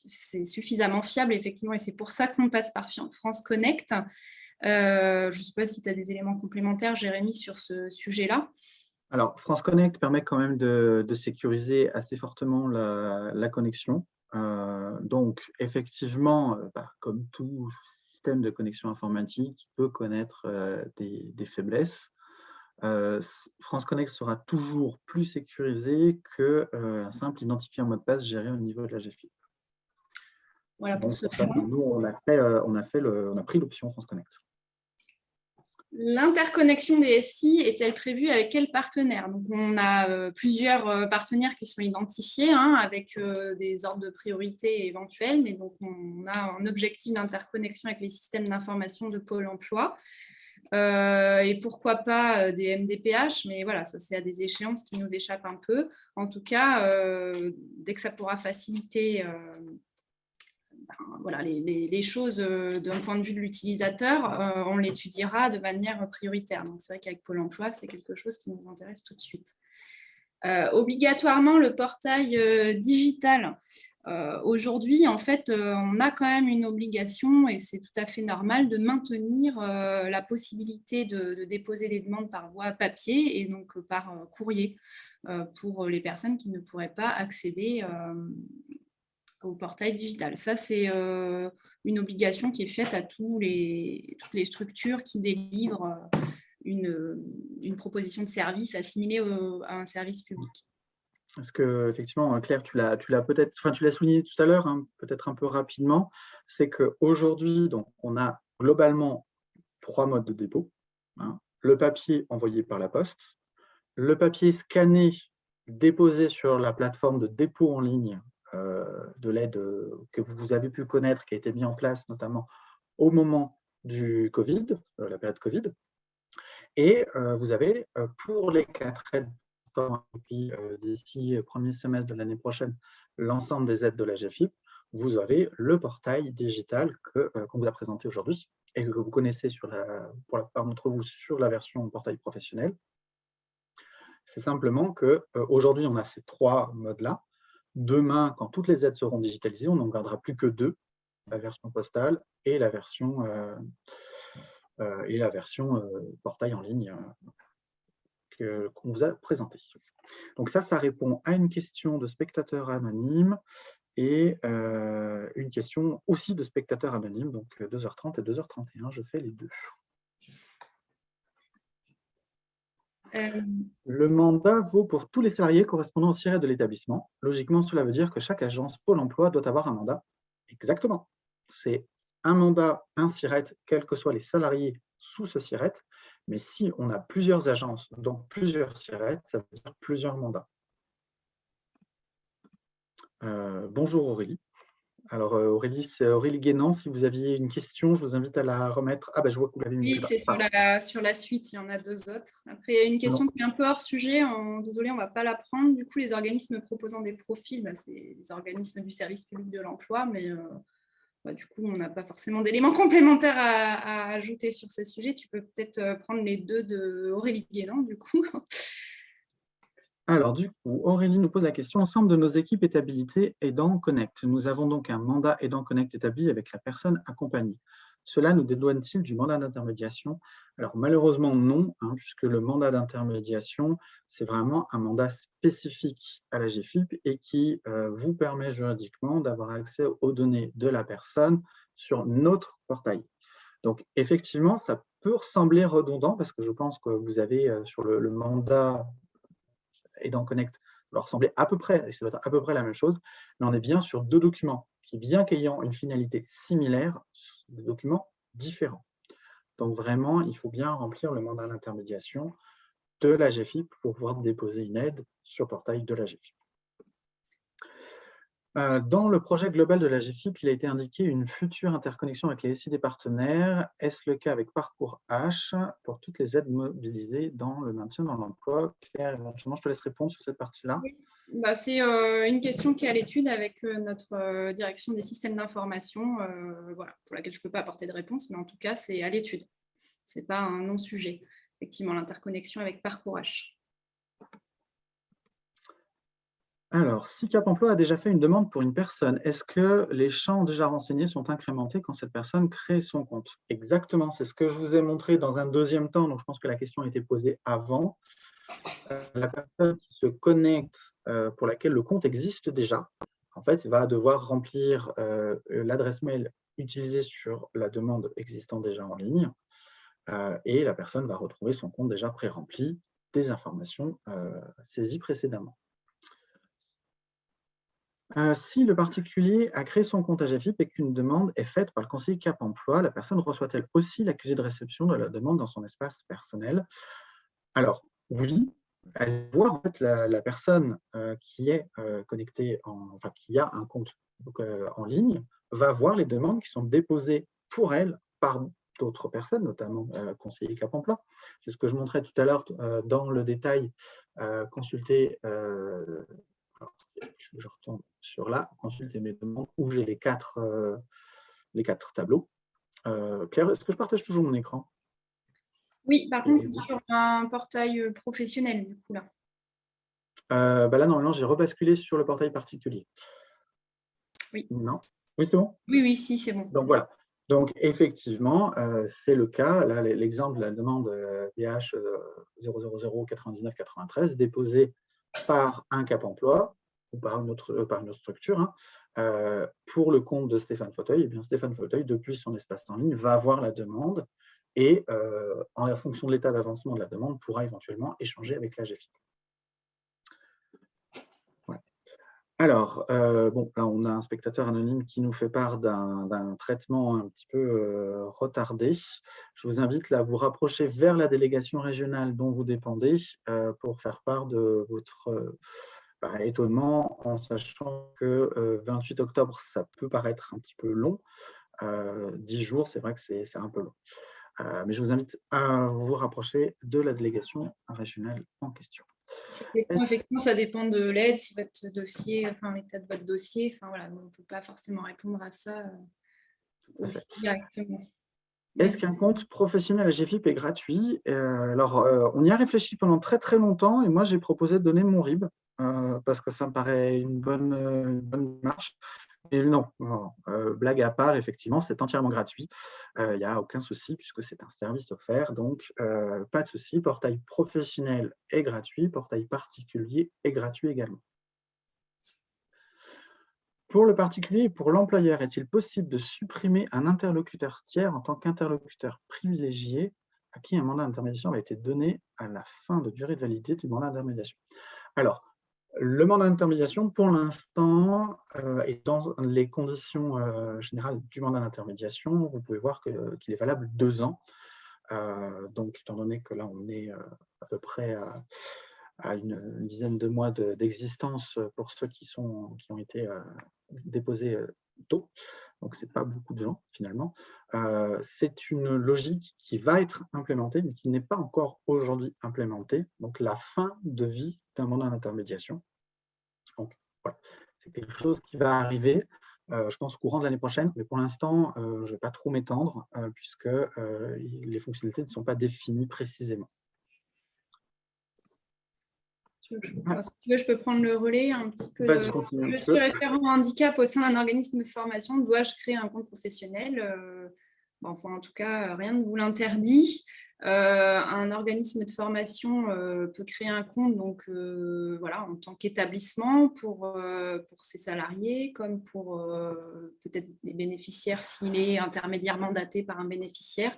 C'est suffisamment fiable, effectivement, et c'est pour ça qu'on passe par France Connect. Je ne sais pas si tu as des éléments complémentaires, Jérémy, sur ce sujet-là. Alors, France Connect permet quand même de sécuriser assez fortement la connexion. Donc, effectivement, comme tout système de connexion informatique, il peut connaître des faiblesses. France Connect sera toujours plus sécurisé qu'un simple identifiant mot de passe géré au niveau de la GFIP. Voilà pour donc, ce point. Nous, on a pris l'option France Connect. L'interconnexion des SI est-elle prévue avec quel partenaire? Donc, on a plusieurs partenaires qui sont identifiés avec des ordres de priorité éventuels, mais donc on a un objectif d'interconnexion avec les systèmes d'information de Pôle emploi. Et pourquoi pas des MDPH, mais voilà, ça c'est à des échéances qui nous échappent un peu. En tout cas, dès que ça pourra faciliter voilà, les choses d'un point de vue de l'utilisateur, on l'étudiera de manière prioritaire. Donc c'est vrai qu'avec Pôle emploi, c'est quelque chose qui nous intéresse tout de suite. Obligatoirement le portail digital. Aujourd'hui, en fait, on a quand même une obligation, et c'est tout à fait normal, de maintenir la possibilité de déposer des demandes par voie papier et donc par courrier pour les personnes qui ne pourraient pas accéder au portail digital. Ça, c'est une obligation qui est faite à toutes les structures qui délivrent une proposition de service assimilée à un service public. Parce que effectivement, Claire, tu l'as peut-être, enfin tu l'as souligné tout à l'heure, hein, peut-être un peu rapidement, c'est qu'aujourd'hui, donc on a globalement 3 modes de dépôt, hein. Le papier envoyé par la poste, le papier scanné, déposé sur la plateforme de dépôt en ligne de l'aide que vous avez pu connaître, qui a été mis en place notamment au moment du Covid, la période Covid. Et vous avez, pour les 4 aides, et puis d'ici premier semestre de l'année prochaine, l'ensemble des aides de la GFIP, vous avez le portail digital qu'on vous a présenté aujourd'hui et que vous connaissez pour la plupart d'entre vous sur la version portail professionnel. C'est simplement qu'aujourd'hui, on a ces 3 modes-là. Demain, quand toutes les aides seront digitalisées, on n'en gardera plus que 2, la version postale et la version portail en ligne qu'on vous a présenté. Donc ça répond à une question de spectateur anonyme et une question aussi de spectateur anonyme, donc 2h30 et 2h31, je fais les deux. Le mandat vaut pour tous les salariés correspondant au SIRET de l'établissement. Logiquement, cela veut dire que chaque agence Pôle emploi doit avoir un mandat. Exactement. C'est un mandat, un SIRET, quels que soient les salariés sous ce SIRET. Mais si on a plusieurs agences, donc plusieurs SIRET, ça veut dire plusieurs mandats. Bonjour Aurélie. Alors Aurélie, c'est Aurélie Guénan. Si vous aviez une question, je vous invite à la remettre. Ah ben je vois que vous l'avez mis. Oui, c'est sur la suite, il y en a 2 autres. Après, il y a une question qui est un peu hors sujet. Désolée, on ne va pas la prendre. Du coup, les organismes proposant des profils, c'est les organismes du service public de l'emploi, mais du coup, on n'a pas forcément d'éléments complémentaires à ajouter sur ce sujet. Tu peux peut-être prendre les 2 de Aurélie Guénan, du coup. Alors, du coup, Aurélie nous pose la question. Ensemble de nos équipes est habilité Aidant Connect. Nous avons donc un mandat Aidant Connect établi avec la personne accompagnée. Cela nous dédouane-t-il du mandat d'intermédiation? Alors, malheureusement, non, hein, puisque le mandat d'intermédiation, c'est vraiment un mandat spécifique à la GFIP et qui vous permet juridiquement d'avoir accès aux données de la personne sur notre portail. Donc, effectivement, ça peut ressembler redondant parce que je pense que vous avez sur le mandat Aidant Connect va ressembler à peu près, et ça doit être à peu près la même chose, mais on est bien sur 2 documents qui, bien qu'ayant une finalité similaire, sont des documents différents. Donc vraiment, il faut bien remplir le mandat d'intermédiation de la GFIP pour pouvoir déposer une aide sur le portail de la GFIP. Dans le projet global de la GFIP, il a été indiqué une future interconnexion avec les SI des partenaires. Est-ce le cas avec Parcours H pour toutes les aides mobilisées dans le maintien dans l'emploi? Claire, éventuellement, je te laisse répondre sur cette partie-là. Oui. C'est une question qui est à l'étude avec notre direction des systèmes d'information, voilà, pour laquelle je ne peux pas apporter de réponse, mais en tout cas, c'est à l'étude. Ce n'est pas un non-sujet, effectivement, l'interconnexion avec Parcours H. Alors, si Cap Emploi a déjà fait une demande pour une personne, est-ce que les champs déjà renseignés sont incrémentés quand cette personne crée son compte? Exactement, c'est ce que je vous ai montré dans un deuxième temps, donc je pense que la question a été posée avant. La personne qui se connecte, pour laquelle le compte existe déjà, en fait, va devoir remplir l'adresse mail utilisée sur la demande existant déjà en ligne, et la personne va retrouver son compte déjà pré-rempli des informations saisies précédemment. Si le particulier a créé son compte AGFIP et qu'une demande est faite par le conseiller Cap Emploi, la personne reçoit-elle aussi l'accusé de réception de la demande dans son espace personnel? Alors, oui, elle voit en fait la personne qui est connectée, enfin qui a un compte en ligne, va voir les demandes qui sont déposées pour elle par d'autres personnes, notamment conseiller Cap Emploi. C'est ce que je montrais tout à l'heure dans le détail, consulter. Je retourne sur là, consulter mes demandes où j'ai les 4 tableaux. Claire, est-ce que je partage toujours mon écran? Oui, par contre, sur un portail professionnel, du coup, là. Là, normalement, j'ai rebasculé sur le portail particulier. Oui, Non? Oui, c'est bon? oui, oui, si, c'est bon. Donc voilà. Donc effectivement, c'est le cas. Là, l'exemple de la demande DH 0009993 déposée par un Cap emploi ou par une autre structure, hein, pour le compte de Stéphane Fauteuil. Eh bien, Stéphane Fauteuil, depuis son espace en ligne, va avoir la demande et, en fonction de l'état d'avancement de la demande, pourra éventuellement échanger avec l'AGFIP. Voilà. Alors, bon, là, on a un spectateur anonyme qui nous fait part d'un traitement un petit peu retardé. Je vous invite là, à vous rapprocher vers la délégation régionale dont vous dépendez pour faire part de votre étonnement, en sachant que 28 octobre, ça peut paraître un petit peu long. 10 jours, c'est vrai que c'est un peu long. Mais je vous invite à vous rapprocher de la délégation régionale en question. Effectivement, ça dépend de l'aide, si votre dossier, enfin l'état de votre dossier, enfin voilà, on ne peut pas forcément répondre à ça Tout à aussi fait. directement. Est-ce D'accord. qu'un compte professionnel AGFIP est gratuit? Alors, on y a réfléchi pendant très très longtemps et moi j'ai proposé de donner mon RIB parce que ça me paraît une bonne démarche. Et non, non, blague à part, effectivement, c'est entièrement gratuit. Il n'y a aucun souci puisque c'est un service offert, donc pas de souci. Portail professionnel est gratuit, portail particulier est gratuit également. Pour le particulier et pour l'employeur, est-il possible de supprimer un interlocuteur tiers en tant qu'interlocuteur privilégié à qui un mandat d'intermédiation a été donné à la fin de durée de validité du mandat d'intermédiation? Alors, le mandat d'intermédiation, pour l'instant, est dans les conditions générales du mandat d'intermédiation. Vous pouvez voir qu'il est valable 2 ans. Donc, étant donné que là, on est à peu près à une dizaine de mois d'existence pour ceux qui ont été déposés tôt, donc ce n'est pas beaucoup de gens finalement. C'est une logique qui va être implémentée, mais qui n'est pas encore aujourd'hui implémentée, donc la fin de vie d'un mandat d'intermédiation. Donc voilà, c'est quelque chose qui va arriver, je pense, courant de l'année prochaine, mais pour l'instant, je ne vais pas trop m'étendre, puisque les fonctionnalités ne sont pas définies précisément. Si tu veux, je peux prendre le relais un petit peu. Vas-y, continue un Je petit suis peu. référent handicap au sein d'un organisme de formation. Dois-je créer un compte professionnel? Enfin, en tout cas, rien ne vous l'interdit. Un organisme de formation peut créer un compte donc, voilà, en tant qu'établissement pour ses salariés, comme pour peut-être les bénéficiaires s'il est intermédiaire mandaté par un bénéficiaire.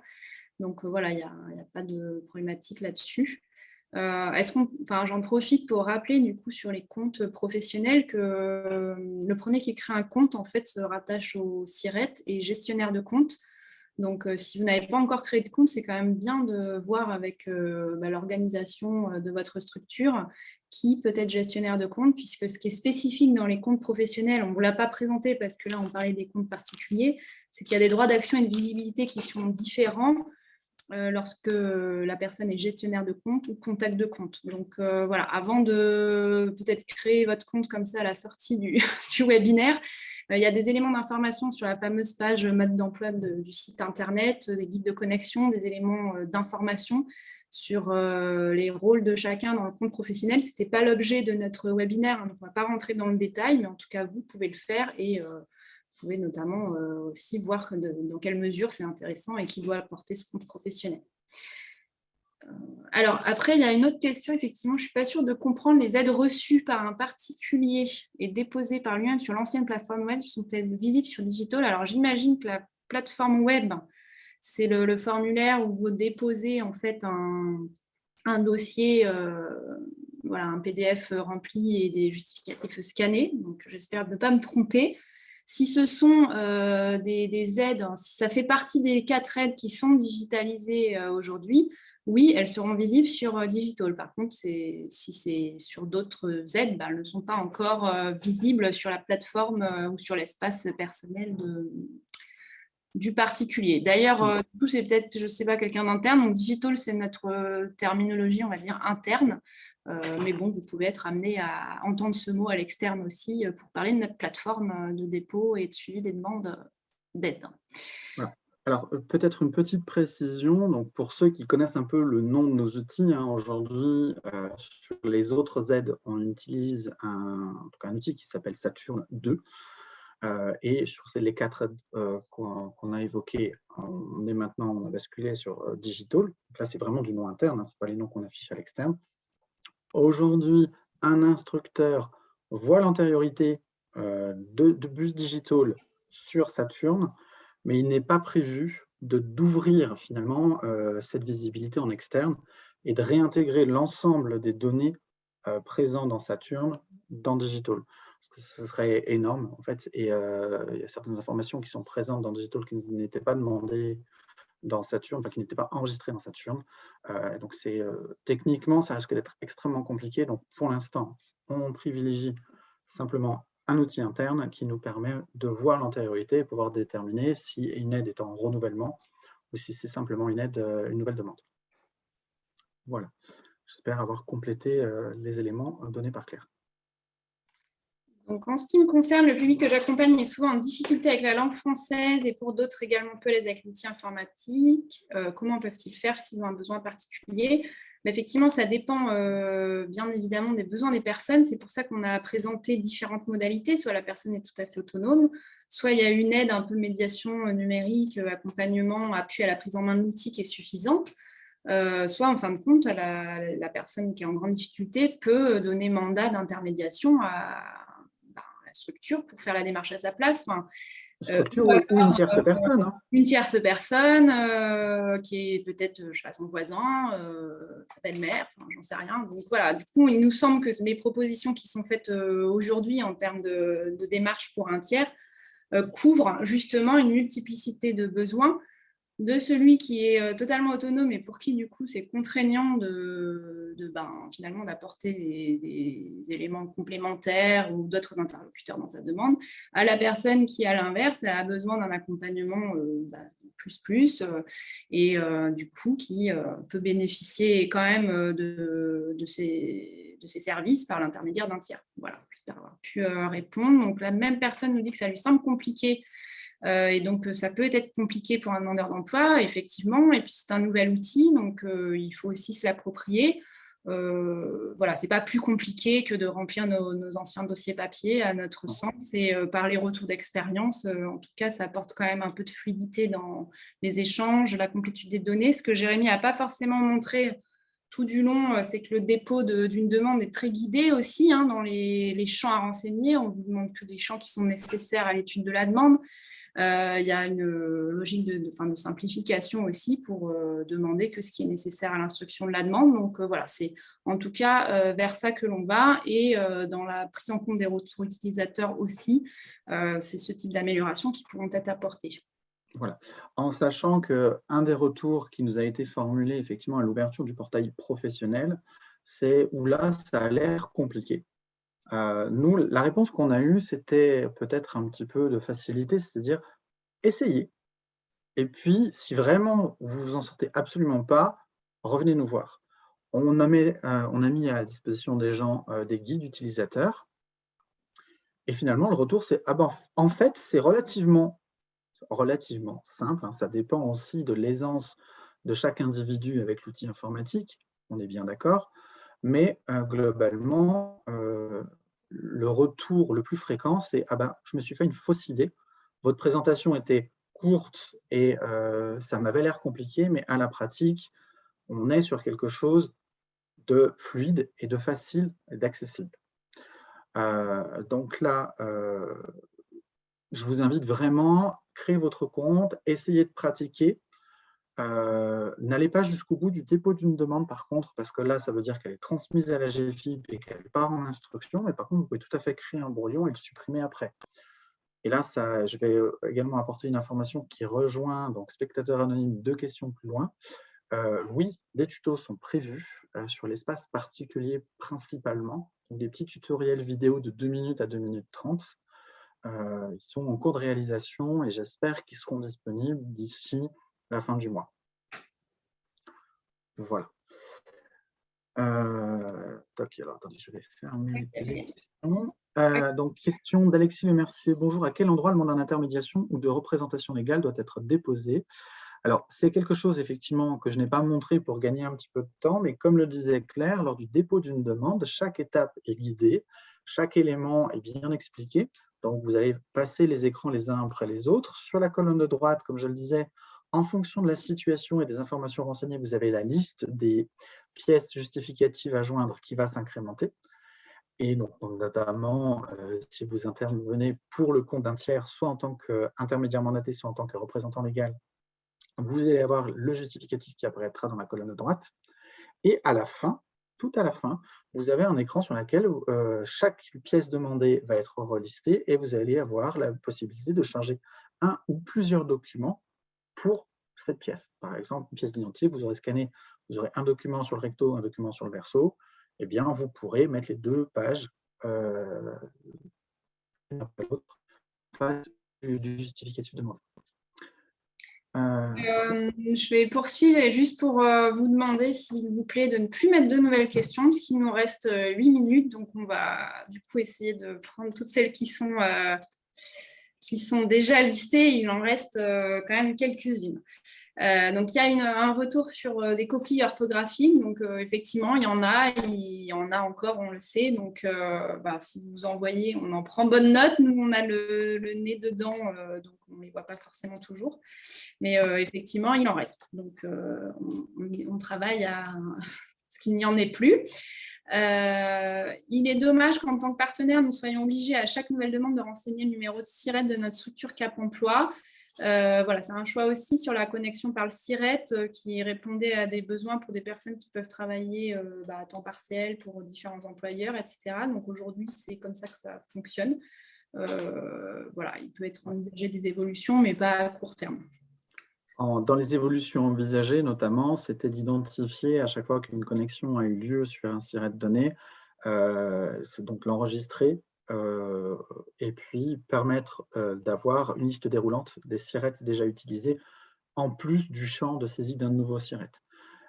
Donc voilà, il n'y a pas de problématique là-dessus. J'en profite pour rappeler du coup sur les comptes professionnels que le premier qui crée un compte en fait se rattache au SIRET et gestionnaire de compte. Donc si vous n'avez pas encore créé de compte, c'est quand même bien de voir avec l'organisation de votre structure qui peut être gestionnaire de compte, puisque ce qui est spécifique dans les comptes professionnels, on ne vous l'a pas présenté parce que là on parlait des comptes particuliers, c'est qu'il y a des droits d'action et de visibilité qui sont différents lorsque la personne est gestionnaire de compte ou contact de compte. Donc voilà, avant de peut-être créer votre compte comme ça à la sortie du, du webinaire, il y a des éléments d'information sur la fameuse page mode d'emploi du site internet, des guides de connexion, des éléments d'information sur les rôles de chacun dans le compte professionnel. Ce n'était pas l'objet de notre webinaire, hein, donc on ne va pas rentrer dans le détail, mais en tout cas, vous pouvez le faire et vous pouvez notamment aussi voir dans quelle mesure c'est intéressant et qui doit apporter ce compte professionnel. Alors, après, il y a une autre question. Effectivement, je ne suis pas sûre de comprendre les aides reçues par un particulier et déposées par lui-même sur l'ancienne plateforme web sont-elles visibles sur Digital? Alors, j'imagine que la plateforme web, c'est le formulaire où vous déposez en fait un dossier, voilà, un PDF rempli et des justificatifs scannés. Donc, j'espère ne pas me tromper. Si ce sont des aides, si ça fait partie des 4 aides qui sont digitalisées aujourd'hui, oui, elles seront visibles sur Digital. Par contre, si c'est sur d'autres aides, elles ne sont pas encore visibles sur la plateforme ou sur l'espace personnel du particulier. D'ailleurs, du coup, c'est peut-être, je ne sais pas, quelqu'un d'interne. Donc, Digital, c'est notre terminologie, on va dire, interne. Mais bon, vous pouvez être amené à entendre ce mot à l'externe aussi pour parler de notre plateforme de dépôt et de suivi des demandes d'aide. Voilà. Alors, peut-être une petite précision. Donc, pour ceux qui connaissent un peu le nom de nos outils, hein, aujourd'hui, sur les autres aides, on utilise un outil qui s'appelle Saturne 2. Et sur les 4 aides qu'on a évoquées, on a basculé sur Digital. Donc là, c'est vraiment du nom interne, hein, ce n'est pas les noms qu'on affiche à l'externe. Aujourd'hui, un instructeur voit l'antériorité de bus Digital sur Saturne, mais il n'est pas prévu d'ouvrir finalement cette visibilité en externe et de réintégrer l'ensemble des données présentes dans Saturne dans Digital. Parce que ce serait énorme en fait, et il y a certaines informations qui sont présentes dans Digital qui n'étaient pas demandées dans Saturne, enfin qui n'étaient pas enregistrées dans Saturne. Donc techniquement, ça risque d'être extrêmement compliqué. Donc pour l'instant, on privilégie simplement un outil interne qui nous permet de voir l'antériorité et pouvoir déterminer si une aide est en renouvellement ou si c'est simplement une nouvelle demande. Voilà. J'espère avoir complété les éléments donnés par Claire. Donc, en ce qui me concerne, le public que j'accompagne est souvent en difficulté avec la langue française et pour d'autres également peu l'aise avec l'outil informatique. Comment peuvent-ils faire s'ils ont un besoin particulier? Mais effectivement, ça dépend bien évidemment des besoins des personnes. C'est pour ça qu'on a présenté différentes modalités. Soit la personne est tout à fait autonome, soit il y a une aide un peu médiation numérique, accompagnement, appui à la prise en main de l'outil qui est suffisante. Soit en fin de compte, la personne qui est en grande difficulté peut donner mandat d'intermédiation à la structure pour faire la démarche à sa place. Enfin, structure ou une tierce personne. Hein. Une tierce personne qui est peut-être, je sais pas, son voisin, sa belle-mère, enfin, j'en sais rien. Donc voilà, du coup, il nous semble que les propositions qui sont faites aujourd'hui en termes de démarche pour un tiers couvrent justement une multiplicité de besoins de celui qui est totalement autonome et pour qui, du coup, c'est contraignant finalement d'apporter des éléments complémentaires ou d'autres interlocuteurs dans sa demande, à la personne qui, à l'inverse, a besoin d'un accompagnement et du coup, qui peut bénéficier quand même de ces services par l'intermédiaire d'un tiers. Voilà, j'espère avoir pu répondre. Donc, la même personne nous dit que ça lui semble compliqué et donc, ça peut être compliqué pour un demandeur d'emploi, effectivement, et puis c'est un nouvel outil, donc il faut aussi se l'approprier. Voilà, c'est pas plus compliqué que de remplir nos anciens dossiers papier, à notre sens, et par les retours d'expérience, en tout cas, ça apporte quand même un peu de fluidité dans les échanges, la complétude des données. Ce que Jérémy n'a pas forcément montré tout du long, c'est que le dépôt d'une demande est très guidé aussi hein, dans les champs à renseigner. On vous demande que les champs qui sont nécessaires à l'étude de la demande. Il y a une logique de simplification aussi pour demander que ce qui est nécessaire à l'instruction de la demande. Donc voilà, c'est en tout cas vers ça que l'on va. Et dans la prise en compte des retours utilisateurs aussi, c'est ce type d'amélioration qui pourront être apportées. Voilà. En sachant qu'un des retours qui nous a été formulé effectivement à l'ouverture du portail professionnel, c'est où là, ça a l'air compliqué. Nous, la réponse qu'on a eue, c'était peut-être un petit peu de facilité, c'est-à-dire essayez. Et puis, si vraiment vous vous en sortez absolument pas, revenez nous voir. On a mis à disposition des gens des guides utilisateurs. Et finalement, le retour, c'est ah ben, en fait, c'est relativement simple. Hein, ça dépend aussi de l'aisance de chaque individu avec l'outil informatique, on est bien d'accord, mais globalement, le retour le plus fréquent, c'est « Ah ben, je me suis fait une fausse idée, votre présentation était courte et ça m'avait l'air compliqué, mais à la pratique, on est sur quelque chose de fluide et de facile et d'accessible. » Donc là, je vous invite vraiment, créez votre compte, essayez de pratiquer. N'allez pas jusqu'au bout du dépôt d'une demande, par contre, parce que là, ça veut dire qu'elle est transmise à la GFIP et qu'elle part en instruction, mais par contre, vous pouvez tout à fait créer un brouillon et le supprimer après. Et là, je vais également apporter une information qui rejoint donc spectateur anonyme 2 questions plus loin. Oui, des tutos sont prévus sur l'espace particulier principalement, donc des petits tutoriels vidéo de 2 minutes à 2 minutes 30. Ils sont en cours de réalisation et j'espère qu'ils seront disponibles d'ici la fin du mois. Voilà. Alors, attendez, je vais fermer les questions. Donc, question d'Alexis Lemercier. Bonjour, à quel endroit le mandat d'intermédiation ou de représentation légale doit être déposé? Alors, c'est quelque chose, effectivement, que je n'ai pas montré pour gagner un petit peu de temps, mais comme le disait Claire, lors du dépôt d'une demande, chaque étape est guidée, chaque élément est bien expliqué. Donc, vous allez passer les écrans les uns après les autres. Sur la colonne de droite, comme je le disais, en fonction de la situation et des informations renseignées, vous avez la liste des pièces justificatives à joindre qui va s'incrémenter. Et donc, notamment, si vous intervenez pour le compte d'un tiers, soit en tant qu'intermédiaire mandaté, soit en tant que représentant légal, vous allez avoir le justificatif qui apparaîtra dans la colonne de droite. Et à la fin, tout à la fin, vous avez un écran sur lequel chaque pièce demandée va être relistée et vous allez avoir la possibilité de charger un ou plusieurs documents pour cette pièce. Par exemple, une pièce d'identité, vous aurez scanné, vous aurez un document sur le recto, un document sur le verso, eh bien, vous pourrez mettre les 2 pages l'une après l'autre du justificatif demandé. Je vais poursuivre et juste pour vous demander, s'il vous plaît, de ne plus mettre de nouvelles questions, puisqu'il nous reste 8 minutes. Donc, on va du coup essayer de prendre toutes celles qui sont déjà listées. Il en reste quand même quelques-unes. Donc, il y a un retour sur des coquilles orthographiques. Donc, effectivement, il y en a encore, on le sait. Donc, si vous envoyez, on en prend bonne note. Nous, on a le nez dedans, donc on ne les voit pas forcément toujours. Mais effectivement, il en reste. Donc, on travaille à ce qu'il n'y en ait plus. Il est dommage qu'en tant que partenaire, nous soyons obligés à chaque nouvelle demande de renseigner le numéro de SIRET de notre structure Cap Emploi. Voilà, c'est un choix aussi sur la connexion par le SIRET qui répondait à des besoins pour des personnes qui peuvent travailler à temps partiel pour différents employeurs, etc. Donc aujourd'hui, c'est comme ça que ça fonctionne. Voilà, il peut être envisagé des évolutions, mais pas à court terme. Dans les évolutions envisagées, notamment, c'était d'identifier à chaque fois qu'une connexion a eu lieu sur un SIRET donné, donc l'enregistrer et puis permettre d'avoir une liste déroulante des SIRET déjà utilisés en plus du champ de saisie d'un nouveau SIRET.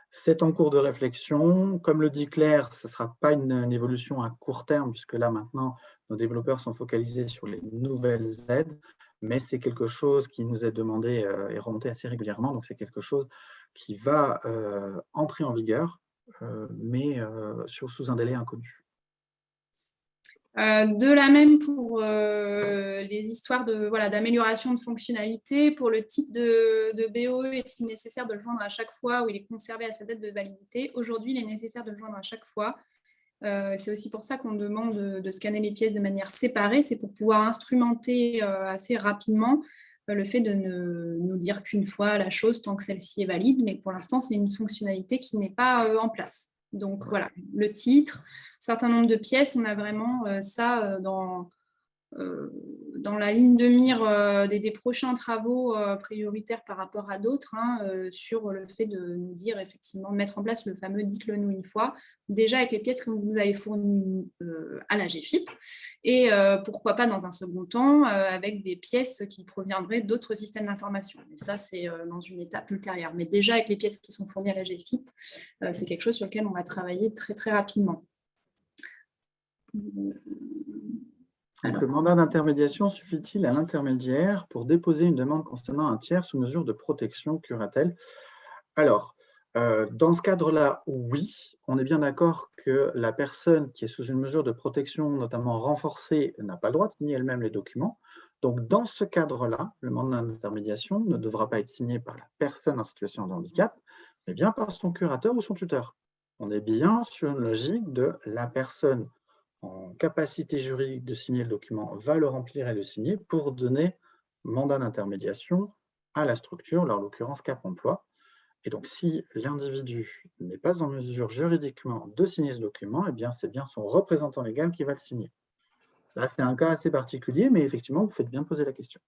C'est en cours de réflexion. Comme le dit Claire, ce ne sera pas une évolution à court terme, puisque là, maintenant, nos développeurs sont focalisés sur les nouvelles aides, mais c'est quelque chose qui nous est demandé et remonté assez régulièrement. Donc, c'est quelque chose qui va entrer en vigueur, mais sous un délai inconnu. De la même pour les histoires d'amélioration de fonctionnalité. Pour le type de BOE, est-il nécessaire de le joindre à chaque fois ou il est conservé à sa date de validité? Aujourd'hui, il est nécessaire de le joindre à chaque fois. C'est aussi pour ça qu'on demande de scanner les pièces de manière séparée. C'est pour pouvoir instrumenter assez rapidement le fait de ne nous dire qu'une fois la chose tant que celle-ci est valide. Mais pour l'instant, c'est une fonctionnalité qui n'est pas en place. Donc voilà, le titre, certain nombre de pièces, on a vraiment ça dans la ligne de mire des prochains travaux prioritaires par rapport à d'autres, sur le fait de nous dire effectivement, mettre en place le fameux dites-le nous une fois, déjà avec les pièces que vous avez fournies à la GFIP, et pourquoi pas dans un second temps avec des pièces qui proviendraient d'autres systèmes d'information. Mais ça, c'est dans une étape ultérieure. Mais déjà avec les pièces qui sont fournies à la GFIP, c'est quelque chose sur lequel on va travailler très très rapidement. Donc, le mandat d'intermédiation suffit-il à l'intermédiaire pour déposer une demande concernant un tiers sous mesure de protection curatelle? Alors, dans ce cadre-là, oui, on est bien d'accord que la personne qui est sous une mesure de protection, notamment renforcée, n'a pas le droit de signer elle-même les documents. Donc, dans ce cadre-là, le mandat d'intermédiation ne devra pas être signé par la personne en situation de handicap, mais bien par son curateur ou son tuteur. On est bien sur une logique de la personne en capacité juridique de signer le document va le remplir et le signer pour donner mandat d'intermédiation à la structure, en l'occurrence Cap Emploi. Et donc, si l'individu n'est pas en mesure juridiquement de signer ce document, eh bien, c'est bien son représentant légal qui va le signer. Là, c'est un cas assez particulier, mais effectivement, vous faites bien de poser la question.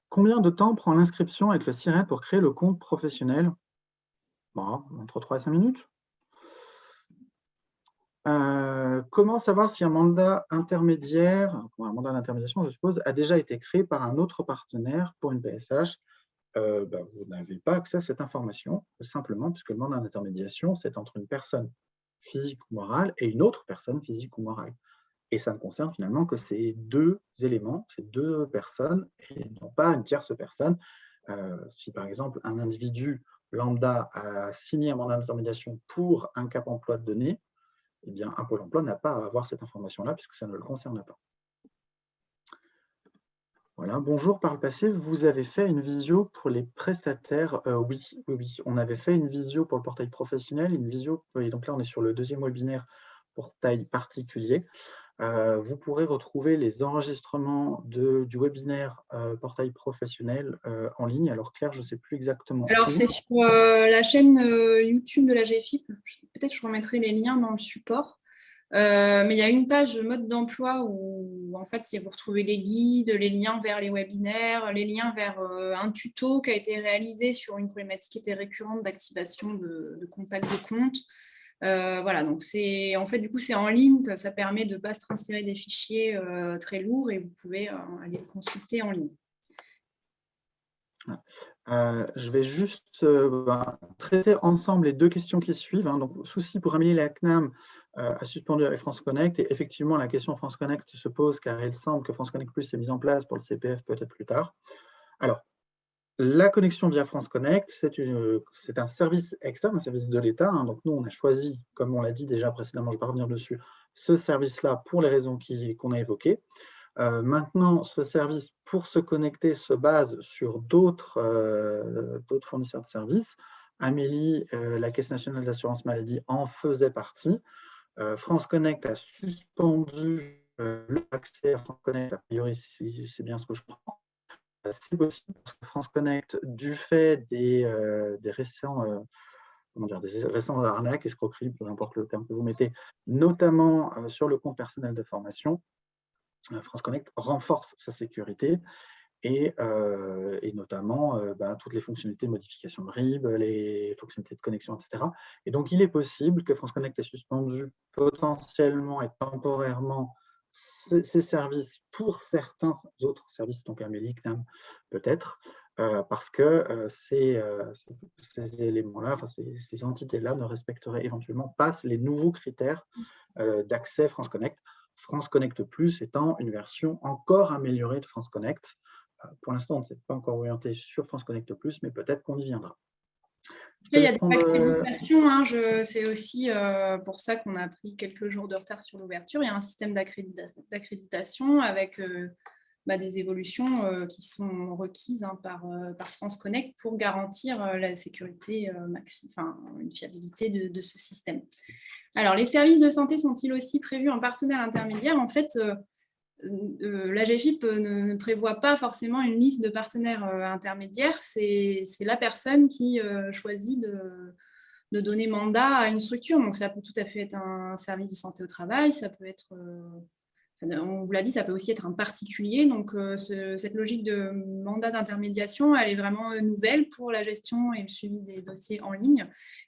Combien de temps prend l'inscription avec le SIRET pour créer le compte professionnel? Bon, entre 3 et 5 minutes. Comment savoir si un mandat d'intermédiation, je suppose, a déjà été créé par un autre partenaire pour une PSH? Vous n'avez pas accès à cette information, simplement puisque le mandat d'intermédiation, c'est entre une personne physique ou morale et une autre personne physique ou morale. Et ça ne concerne finalement que ces deux éléments, ces deux personnes, et non pas une tierce personne. Si par exemple un individu lambda a signé un mandat d'intermédiation pour un Cap Emploi donné, eh bien, un Pôle emploi n'a pas à avoir cette information-là puisque ça ne le concerne pas. Voilà. Bonjour, par le passé, vous avez fait une visio pour les prestataires. Oui, on avait fait une visio pour le portail professionnel, une visio, et donc là on est sur le deuxième webinaire portail particulier. Vous pourrez retrouver les enregistrements du webinaire portail professionnel en ligne. Alors Claire, je ne sais plus exactement Alors, où. c'est sur la chaîne YouTube de la GFIP. Peut-être que je remettrai les liens dans le support. Mais il y a une page mode d'emploi où en fait vous retrouvez les guides, les liens vers les webinaires, les liens vers un tuto qui a été réalisé sur une problématique qui était récurrente d'activation de contact de compte. Voilà, donc c'est en fait du coup c'est en ligne, que ça permet de ne pas se transférer des fichiers très lourds et vous pouvez aller le consulter en ligne. Je vais juste traiter ensemble les deux questions qui suivent. Hein. Donc, souci pour Amélie, la CNAM a suspendu avec France Connect. Et effectivement, la question France Connect se pose car il semble que France Connect Plus est mise en place pour le CPF peut-être plus tard. Alors, la connexion via France Connect, c'est un service externe, un service de l'État. Hein. Donc, nous, on a choisi, comme on l'a dit déjà précédemment, je ne vais pas revenir dessus, ce service-là pour les raisons qu'on a évoquées. Maintenant, ce service, pour se connecter, se base sur d'autres fournisseurs de services. Amélie, la Caisse nationale d'assurance maladie, en faisait partie. France Connect a suspendu l'accès à France Connect, a priori, c'est bien ce que je comprends. C'est possible parce que France Connect, du fait des récents arnaques, escroqueries, peu importe le terme que vous mettez, notamment sur le compte personnel de formation, France Connect renforce sa sécurité et notamment toutes les fonctionnalités de modification de RIB, les fonctionnalités de connexion, etc. Et donc, il est possible que France Connect ait suspendu potentiellement et temporairement ces services pour certains autres services, donc Amélie, CNAM, peut-être, parce que ces éléments-là, ces entités-là ne respecteraient éventuellement pas les nouveaux critères d'accès France Connect. France Connect Plus étant une version encore améliorée de France Connect. Pour l'instant, on ne s'est pas encore orienté sur France Connect Plus, mais peut-être qu'on y viendra. Il y a des accréditations, hein, c'est aussi pour ça qu'on a pris quelques jours de retard sur l'ouverture. Il y a un système d'accréditation avec des évolutions qui sont requises par France Connect pour garantir la sécurité une fiabilité de ce système. Alors, les services de santé sont-ils aussi prévus en partenaire intermédiaire? En fait, la GFIP ne prévoit pas forcément une liste de partenaires intermédiaires. C'est la personne qui choisit de donner mandat à une structure. Donc, ça peut tout à fait être un service de santé au travail, ça peut être... on vous l'a dit, ça peut aussi être un particulier. Donc, cette logique de mandat d'intermédiation, elle est vraiment nouvelle pour la gestion et le suivi des dossiers en ligne.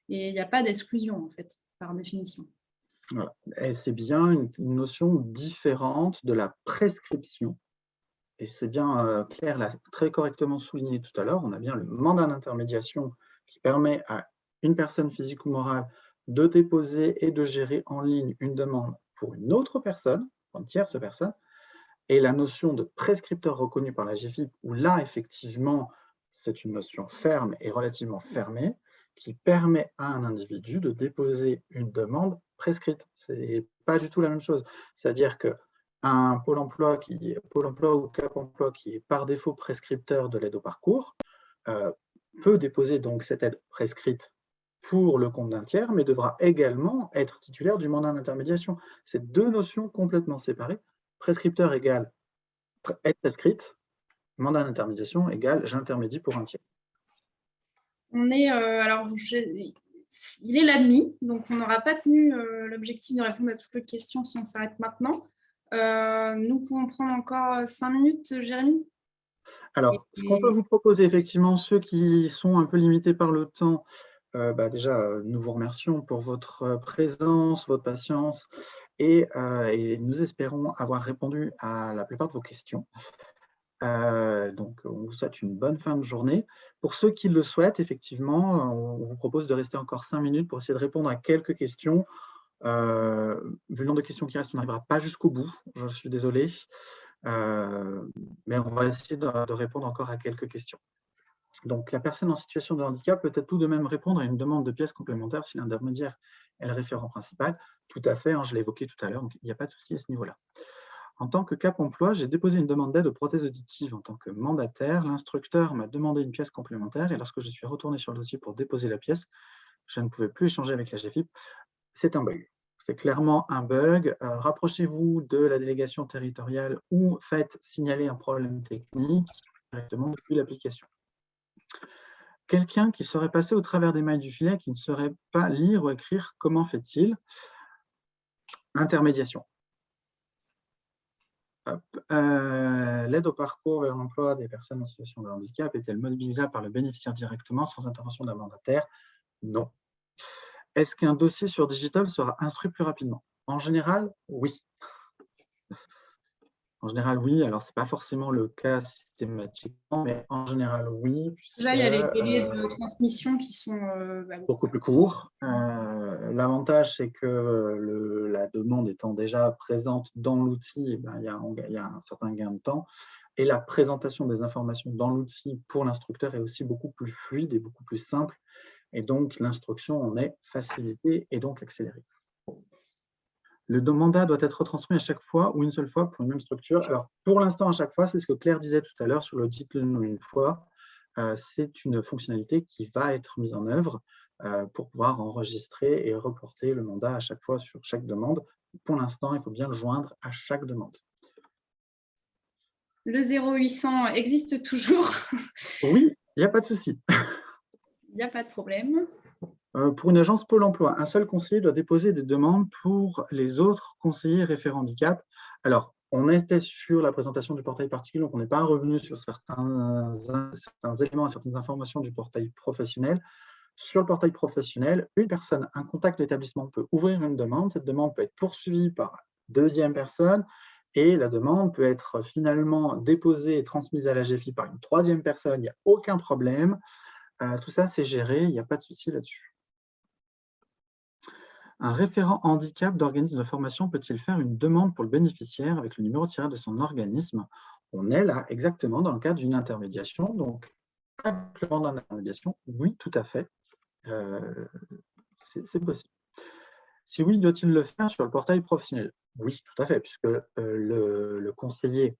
Et il n'y a pas d'exclusion, en fait, par définition. Voilà. Et c'est bien une notion différente de la prescription. Et c'est bien, Claire l'a très correctement souligné tout à l'heure, on a bien le mandat d'intermédiation qui permet à une personne physique ou morale de déposer et de gérer en ligne une demande pour une autre personne, pour une tierce personne, et la notion de prescripteur reconnu par la GFIP, où là, effectivement, c'est une notion ferme et relativement fermée, qui permet à un individu de déposer une demande prescrite. Ce n'est pas du tout la même chose. C'est-à-dire qu'un Pôle emploi ou Cap emploi qui est par défaut prescripteur de l'aide au parcours peut déposer donc cette aide prescrite pour le compte d'un tiers, mais devra également être titulaire du mandat d'intermédiation. C'est deux notions complètement séparées. Prescripteur égale aide prescrite, mandat d'intermédiation égale j'intermédie pour un tiers. On est, il est la demi, donc on n'aura pas tenu l'objectif de répondre à toutes les questions si on s'arrête maintenant. Nous pouvons prendre encore 5 minutes, Jérémy? Alors, ce qu'on peut vous proposer, effectivement, ceux qui sont un peu limités par le temps, déjà, nous vous remercions pour votre présence, votre patience, et nous espérons avoir répondu à la plupart de vos questions. Donc, on vous souhaite une bonne fin de journée. Pour ceux qui le souhaitent, effectivement, on vous propose de rester encore 5 minutes pour essayer de répondre à quelques questions. Vu le nombre de questions qui restent, on n'arrivera pas jusqu'au bout, je suis désolé. Mais on va essayer de répondre encore à quelques questions. Donc, la personne en situation de handicap peut-être tout de même répondre à une demande de pièces complémentaires si l'intermédiaire est le référent principal. Tout à fait, hein, je l'ai évoqué tout à l'heure, donc il n'y a pas de souci à ce niveau-là. En tant que Cap Emploi, j'ai déposé une demande d'aide aux prothèses auditives en tant que mandataire. L'instructeur m'a demandé une pièce complémentaire et lorsque je suis retourné sur le dossier pour déposer la pièce, je ne pouvais plus échanger avec la GFIP. C'est un bug. C'est clairement un bug. Rapprochez-vous de la délégation territoriale ou faites signaler un problème technique directement depuis l'application. Quelqu'un qui serait passé au travers des mailles du filet, qui ne saurait pas lire ou écrire, comment fait-il? Intermédiation. L'aide au parcours vers l'emploi des personnes en situation de handicap est-elle mobilisable par le bénéficiaire directement sans intervention d'un mandataire? Non. Est-ce qu'un dossier sur digital sera instruit plus rapidement? En général, oui. En général, oui. Alors, ce n'est pas forcément le cas systématiquement, mais en général, oui. Déjà, il y a les délais de transmission qui sont beaucoup plus courts. L'avantage, c'est que la demande étant déjà présente dans l'outil, il y a un certain gain de temps. Et la présentation des informations dans l'outil pour l'instructeur est aussi beaucoup plus fluide et beaucoup plus simple. Et donc, l'instruction en est facilitée et donc accélérée. Le mandat doit être retransmis à chaque fois ou une seule fois pour une même structure. Alors, pour l'instant, à chaque fois, c'est ce que Claire disait tout à l'heure sur le dites-le-nous une fois. C'est une fonctionnalité qui va être mise en œuvre pour pouvoir enregistrer et reporter le mandat à chaque fois sur chaque demande. Pour l'instant, il faut bien le joindre à chaque demande. Le 0800 existe toujours. Oui, il n'y a pas de souci. Il n'y a pas de problème. Pour une agence Pôle emploi, un seul conseiller doit déposer des demandes pour les autres conseillers référents handicap. Alors, on était sur la présentation du portail particulier, donc on n'est pas revenu sur certains éléments et certaines informations du portail professionnel. Sur le portail professionnel, une personne, un contact d'établissement peut ouvrir une demande. Cette demande peut être poursuivie par une deuxième personne et la demande peut être finalement déposée et transmise à la GFI par une troisième personne. Il n'y a aucun problème. Tout ça, c'est géré. Il n'y a pas de souci là-dessus. Un référent handicap d'organisme de formation peut-il faire une demande pour le bénéficiaire avec le numéro tiré de son organisme? On est là exactement dans le cadre d'une intermédiation. Donc, avec le mandat d'intermédiation, oui, tout à fait. C'est possible. Si oui, doit-il le faire sur le portail professionnel? Oui, tout à fait, puisque le conseiller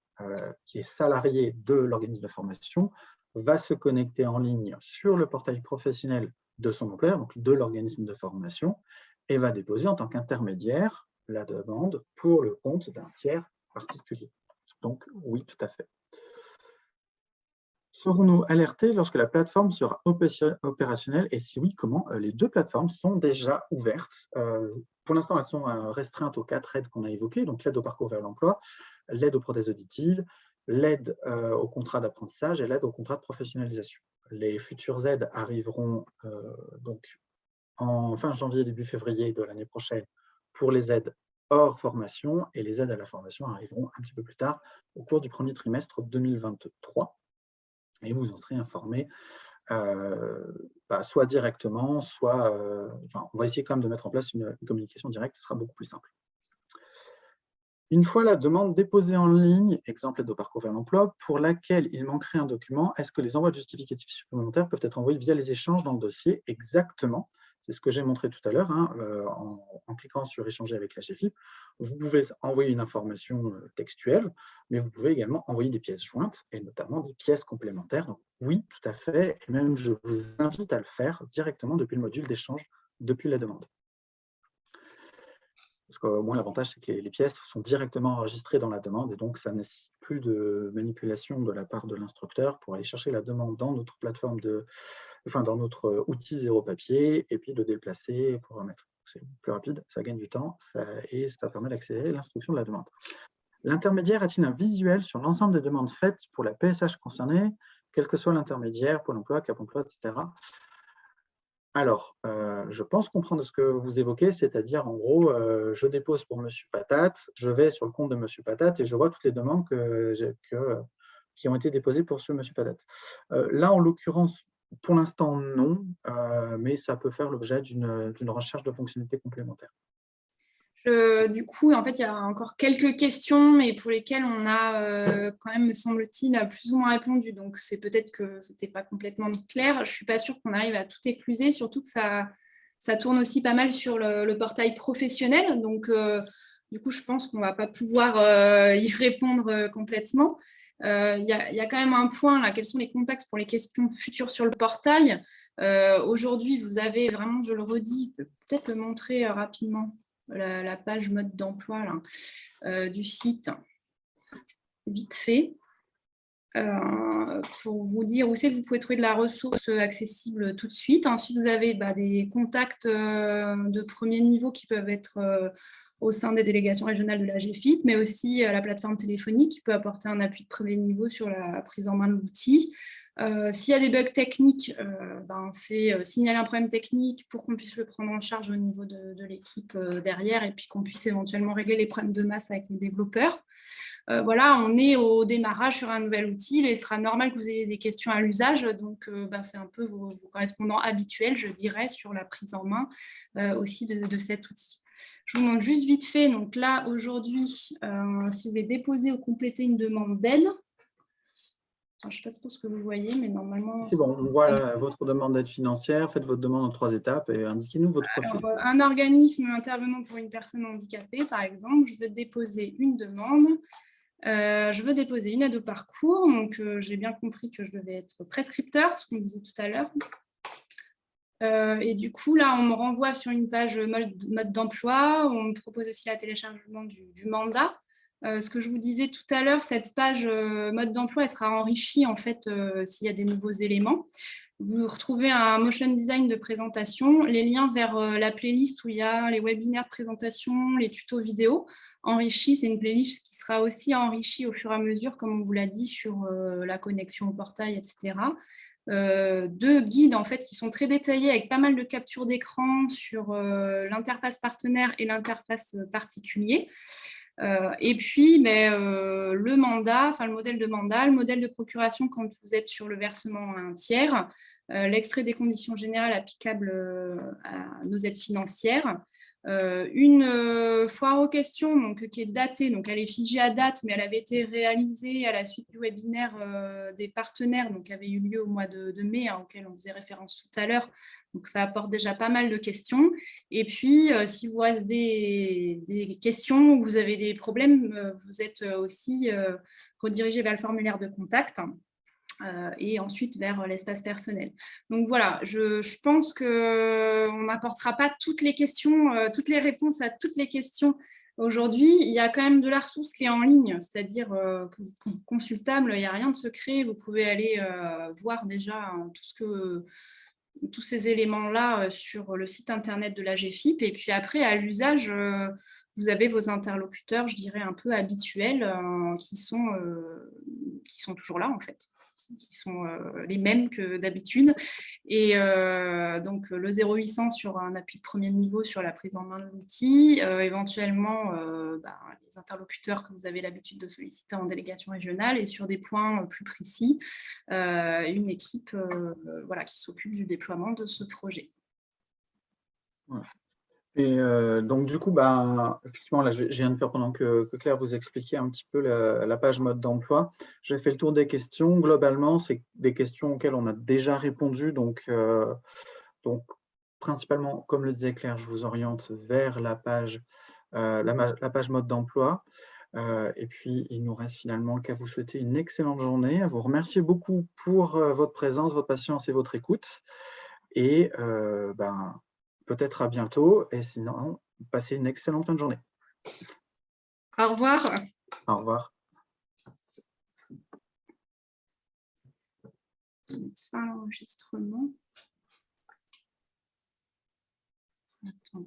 qui est salarié de l'organisme de formation va se connecter en ligne sur le portail professionnel de son employeur, donc de l'organisme de formation, et va déposer en tant qu'intermédiaire la demande pour le compte d'un tiers particulier. Donc, oui, tout à fait. Serons-nous alertés lorsque la plateforme sera opérationnelle? Et si oui, comment? Les deux plateformes sont déjà ouvertes. Pour l'instant, elles sont restreintes aux 4 aides qu'on a évoquées, donc l'aide au parcours vers l'emploi, l'aide aux prothèses auditives, l'aide au contrat d'apprentissage et l'aide au contrat de professionnalisation. Les futures aides arriveront donc en fin janvier, début février de l'année prochaine pour les aides hors formation, et les aides à la formation arriveront un petit peu plus tard au cours du premier trimestre 2023. Et vous en serez informé soit directement, soit on va essayer quand même de mettre en place une communication directe, ce sera beaucoup plus simple. Une fois la demande déposée en ligne, exemple aide au parcours vers l'emploi, pour laquelle il manquerait un document, est-ce que les envois de justificatifs supplémentaires peuvent être envoyés via les échanges dans le dossier? Exactement. C'est ce que j'ai montré tout à l'heure, en cliquant sur échanger avec la GFIP. Vous pouvez envoyer une information textuelle, mais vous pouvez également envoyer des pièces jointes, et notamment des pièces complémentaires. Donc, oui, tout à fait, et même je vous invite à le faire directement depuis le module d'échange, depuis la demande. Parce qu'au moins, l'avantage, c'est que les pièces sont directement enregistrées dans la demande, et donc ça ne nécessite plus de manipulation de la part de l'instructeur pour aller chercher la demande dans notre plateforme dans notre outil zéro papier, et puis le déplacer pour remettre. C'est plus rapide, ça gagne du temps, et ça permet d'accélérer l'instruction de la demande. L'intermédiaire a-t-il un visuel sur l'ensemble des demandes faites pour la PSH concernée, quel que soit l'intermédiaire, Pôle emploi, Cap emploi, etc. Alors, je pense comprendre ce que vous évoquez, c'est-à-dire, en gros, je dépose pour Monsieur Patate, je vais sur le compte de Monsieur Patate et je vois toutes les demandes qui ont été déposées pour ce Monsieur Patate. Là, en l'occurrence, pour l'instant, non, mais ça peut faire l'objet d'une recherche de fonctionnalités complémentaires. Du coup, en fait, il y a encore quelques questions, mais pour lesquelles on a quand même, me semble-t-il, plus ou moins répondu. Donc, c'est peut-être que ce n'était pas complètement clair. Je ne suis pas sûre qu'on arrive à tout écluser, surtout que ça Ça tourne aussi pas mal sur le portail professionnel. Donc, du coup, je pense qu'on ne va pas pouvoir y répondre complètement. Il y a quand même un point là, quels sont les contacts pour les questions futures sur le portail. Aujourd'hui, vous avez vraiment, je le redis, peut-être le montrer rapidement, la page mode d'emploi du site, vite fait, pour vous dire où c'est que vous pouvez trouver de la ressource accessible tout de suite. Ensuite, vous avez des contacts de premier niveau qui peuvent être au sein des délégations régionales de la GFIP, mais aussi la plateforme téléphonique qui peut apporter un appui de premier niveau sur la prise en main de l'outil. S'il y a des bugs techniques, c'est signaler un problème technique pour qu'on puisse le prendre en charge au niveau de l'équipe derrière et puis qu'on puisse éventuellement régler les problèmes de masse avec les développeurs. Voilà, on est au démarrage sur un nouvel outil et il sera normal que vous ayez des questions à l'usage. Donc, c'est un peu vos correspondants habituels, je dirais, sur la prise en main aussi de cet outil. Je vous montre juste vite fait. Donc là, aujourd'hui, si vous voulez déposer ou compléter une demande d'aide, je ne sais pas trop ce que vous voyez, mais normalement… C'est bon, on voit votre demande d'aide financière. Faites votre demande en 3 étapes et indiquez-nous votre profil. Alors, un organisme intervenant pour une personne handicapée, par exemple, je veux déposer une demande. Je veux déposer une aide au parcours. Donc, j'ai bien compris que je devais être prescripteur, ce qu'on disait tout à l'heure. Et du coup, là, on me renvoie sur une page mode d'emploi. On me propose aussi le téléchargement du mandat. Ce que je vous disais tout à l'heure, cette page mode d'emploi, elle sera enrichie en fait s'il y a des nouveaux éléments. Vous retrouvez un motion design de présentation, les liens vers la playlist où il y a les webinaires de présentation, les tutos vidéo enrichis. C'est une playlist qui sera aussi enrichie au fur et à mesure, comme on vous l'a dit, sur la connexion au portail, etc. 2 guides en fait qui sont très détaillés avec pas mal de captures d'écran sur l'interface partenaire et l'interface particulier. Et puis, le mandat, enfin le modèle de mandat, le modèle de procuration quand vous êtes sur le versement à un tiers, l'extrait des conditions générales applicables à nos aides financières, une foire aux questions donc, qui est datée, donc elle est figée à date, mais elle avait été réalisée à la suite du webinaire des partenaires, donc qui avait eu lieu au mois de mai, auquel on faisait référence tout à l'heure. Donc ça apporte déjà pas mal de questions. Et puis, si vous reste des questions ou vous avez des problèmes, vous êtes aussi redirigé vers le formulaire de contact. Et ensuite vers l'espace personnel. Donc voilà, je pense qu'on n'apportera pas toutes les questions, toutes les réponses à toutes les questions aujourd'hui. Il y a quand même de la ressource qui est en ligne, c'est-à-dire consultable, il n'y a rien de secret. Vous pouvez aller voir déjà tous ces éléments-là sur le site internet de la GFIP. Et puis après, à l'usage, vous avez vos interlocuteurs, je dirais, un peu habituels qui sont toujours là, en fait, qui sont les mêmes que d'habitude. Et donc, le 0800 sur un appui de premier niveau sur la prise en main de l'outil, éventuellement les interlocuteurs que vous avez l'habitude de solliciter en délégation régionale et sur des points plus précis, une équipe qui s'occupe du déploiement de ce projet. Voilà. Et donc, du coup, effectivement, là, je viens de faire pendant que Claire vous expliquait un petit peu la page mode d'emploi. J'ai fait le tour des questions. Globalement, c'est des questions auxquelles on a déjà répondu. Donc principalement, comme le disait Claire, je vous oriente vers la page mode d'emploi. Et puis, il nous reste finalement qu'à vous souhaiter une excellente journée, à vous remercier beaucoup pour votre présence, votre patience et votre écoute. Et peut-être à bientôt. Et sinon, passez une excellente fin de journée. Au revoir. Au revoir. Fin l'enregistrement. Attends.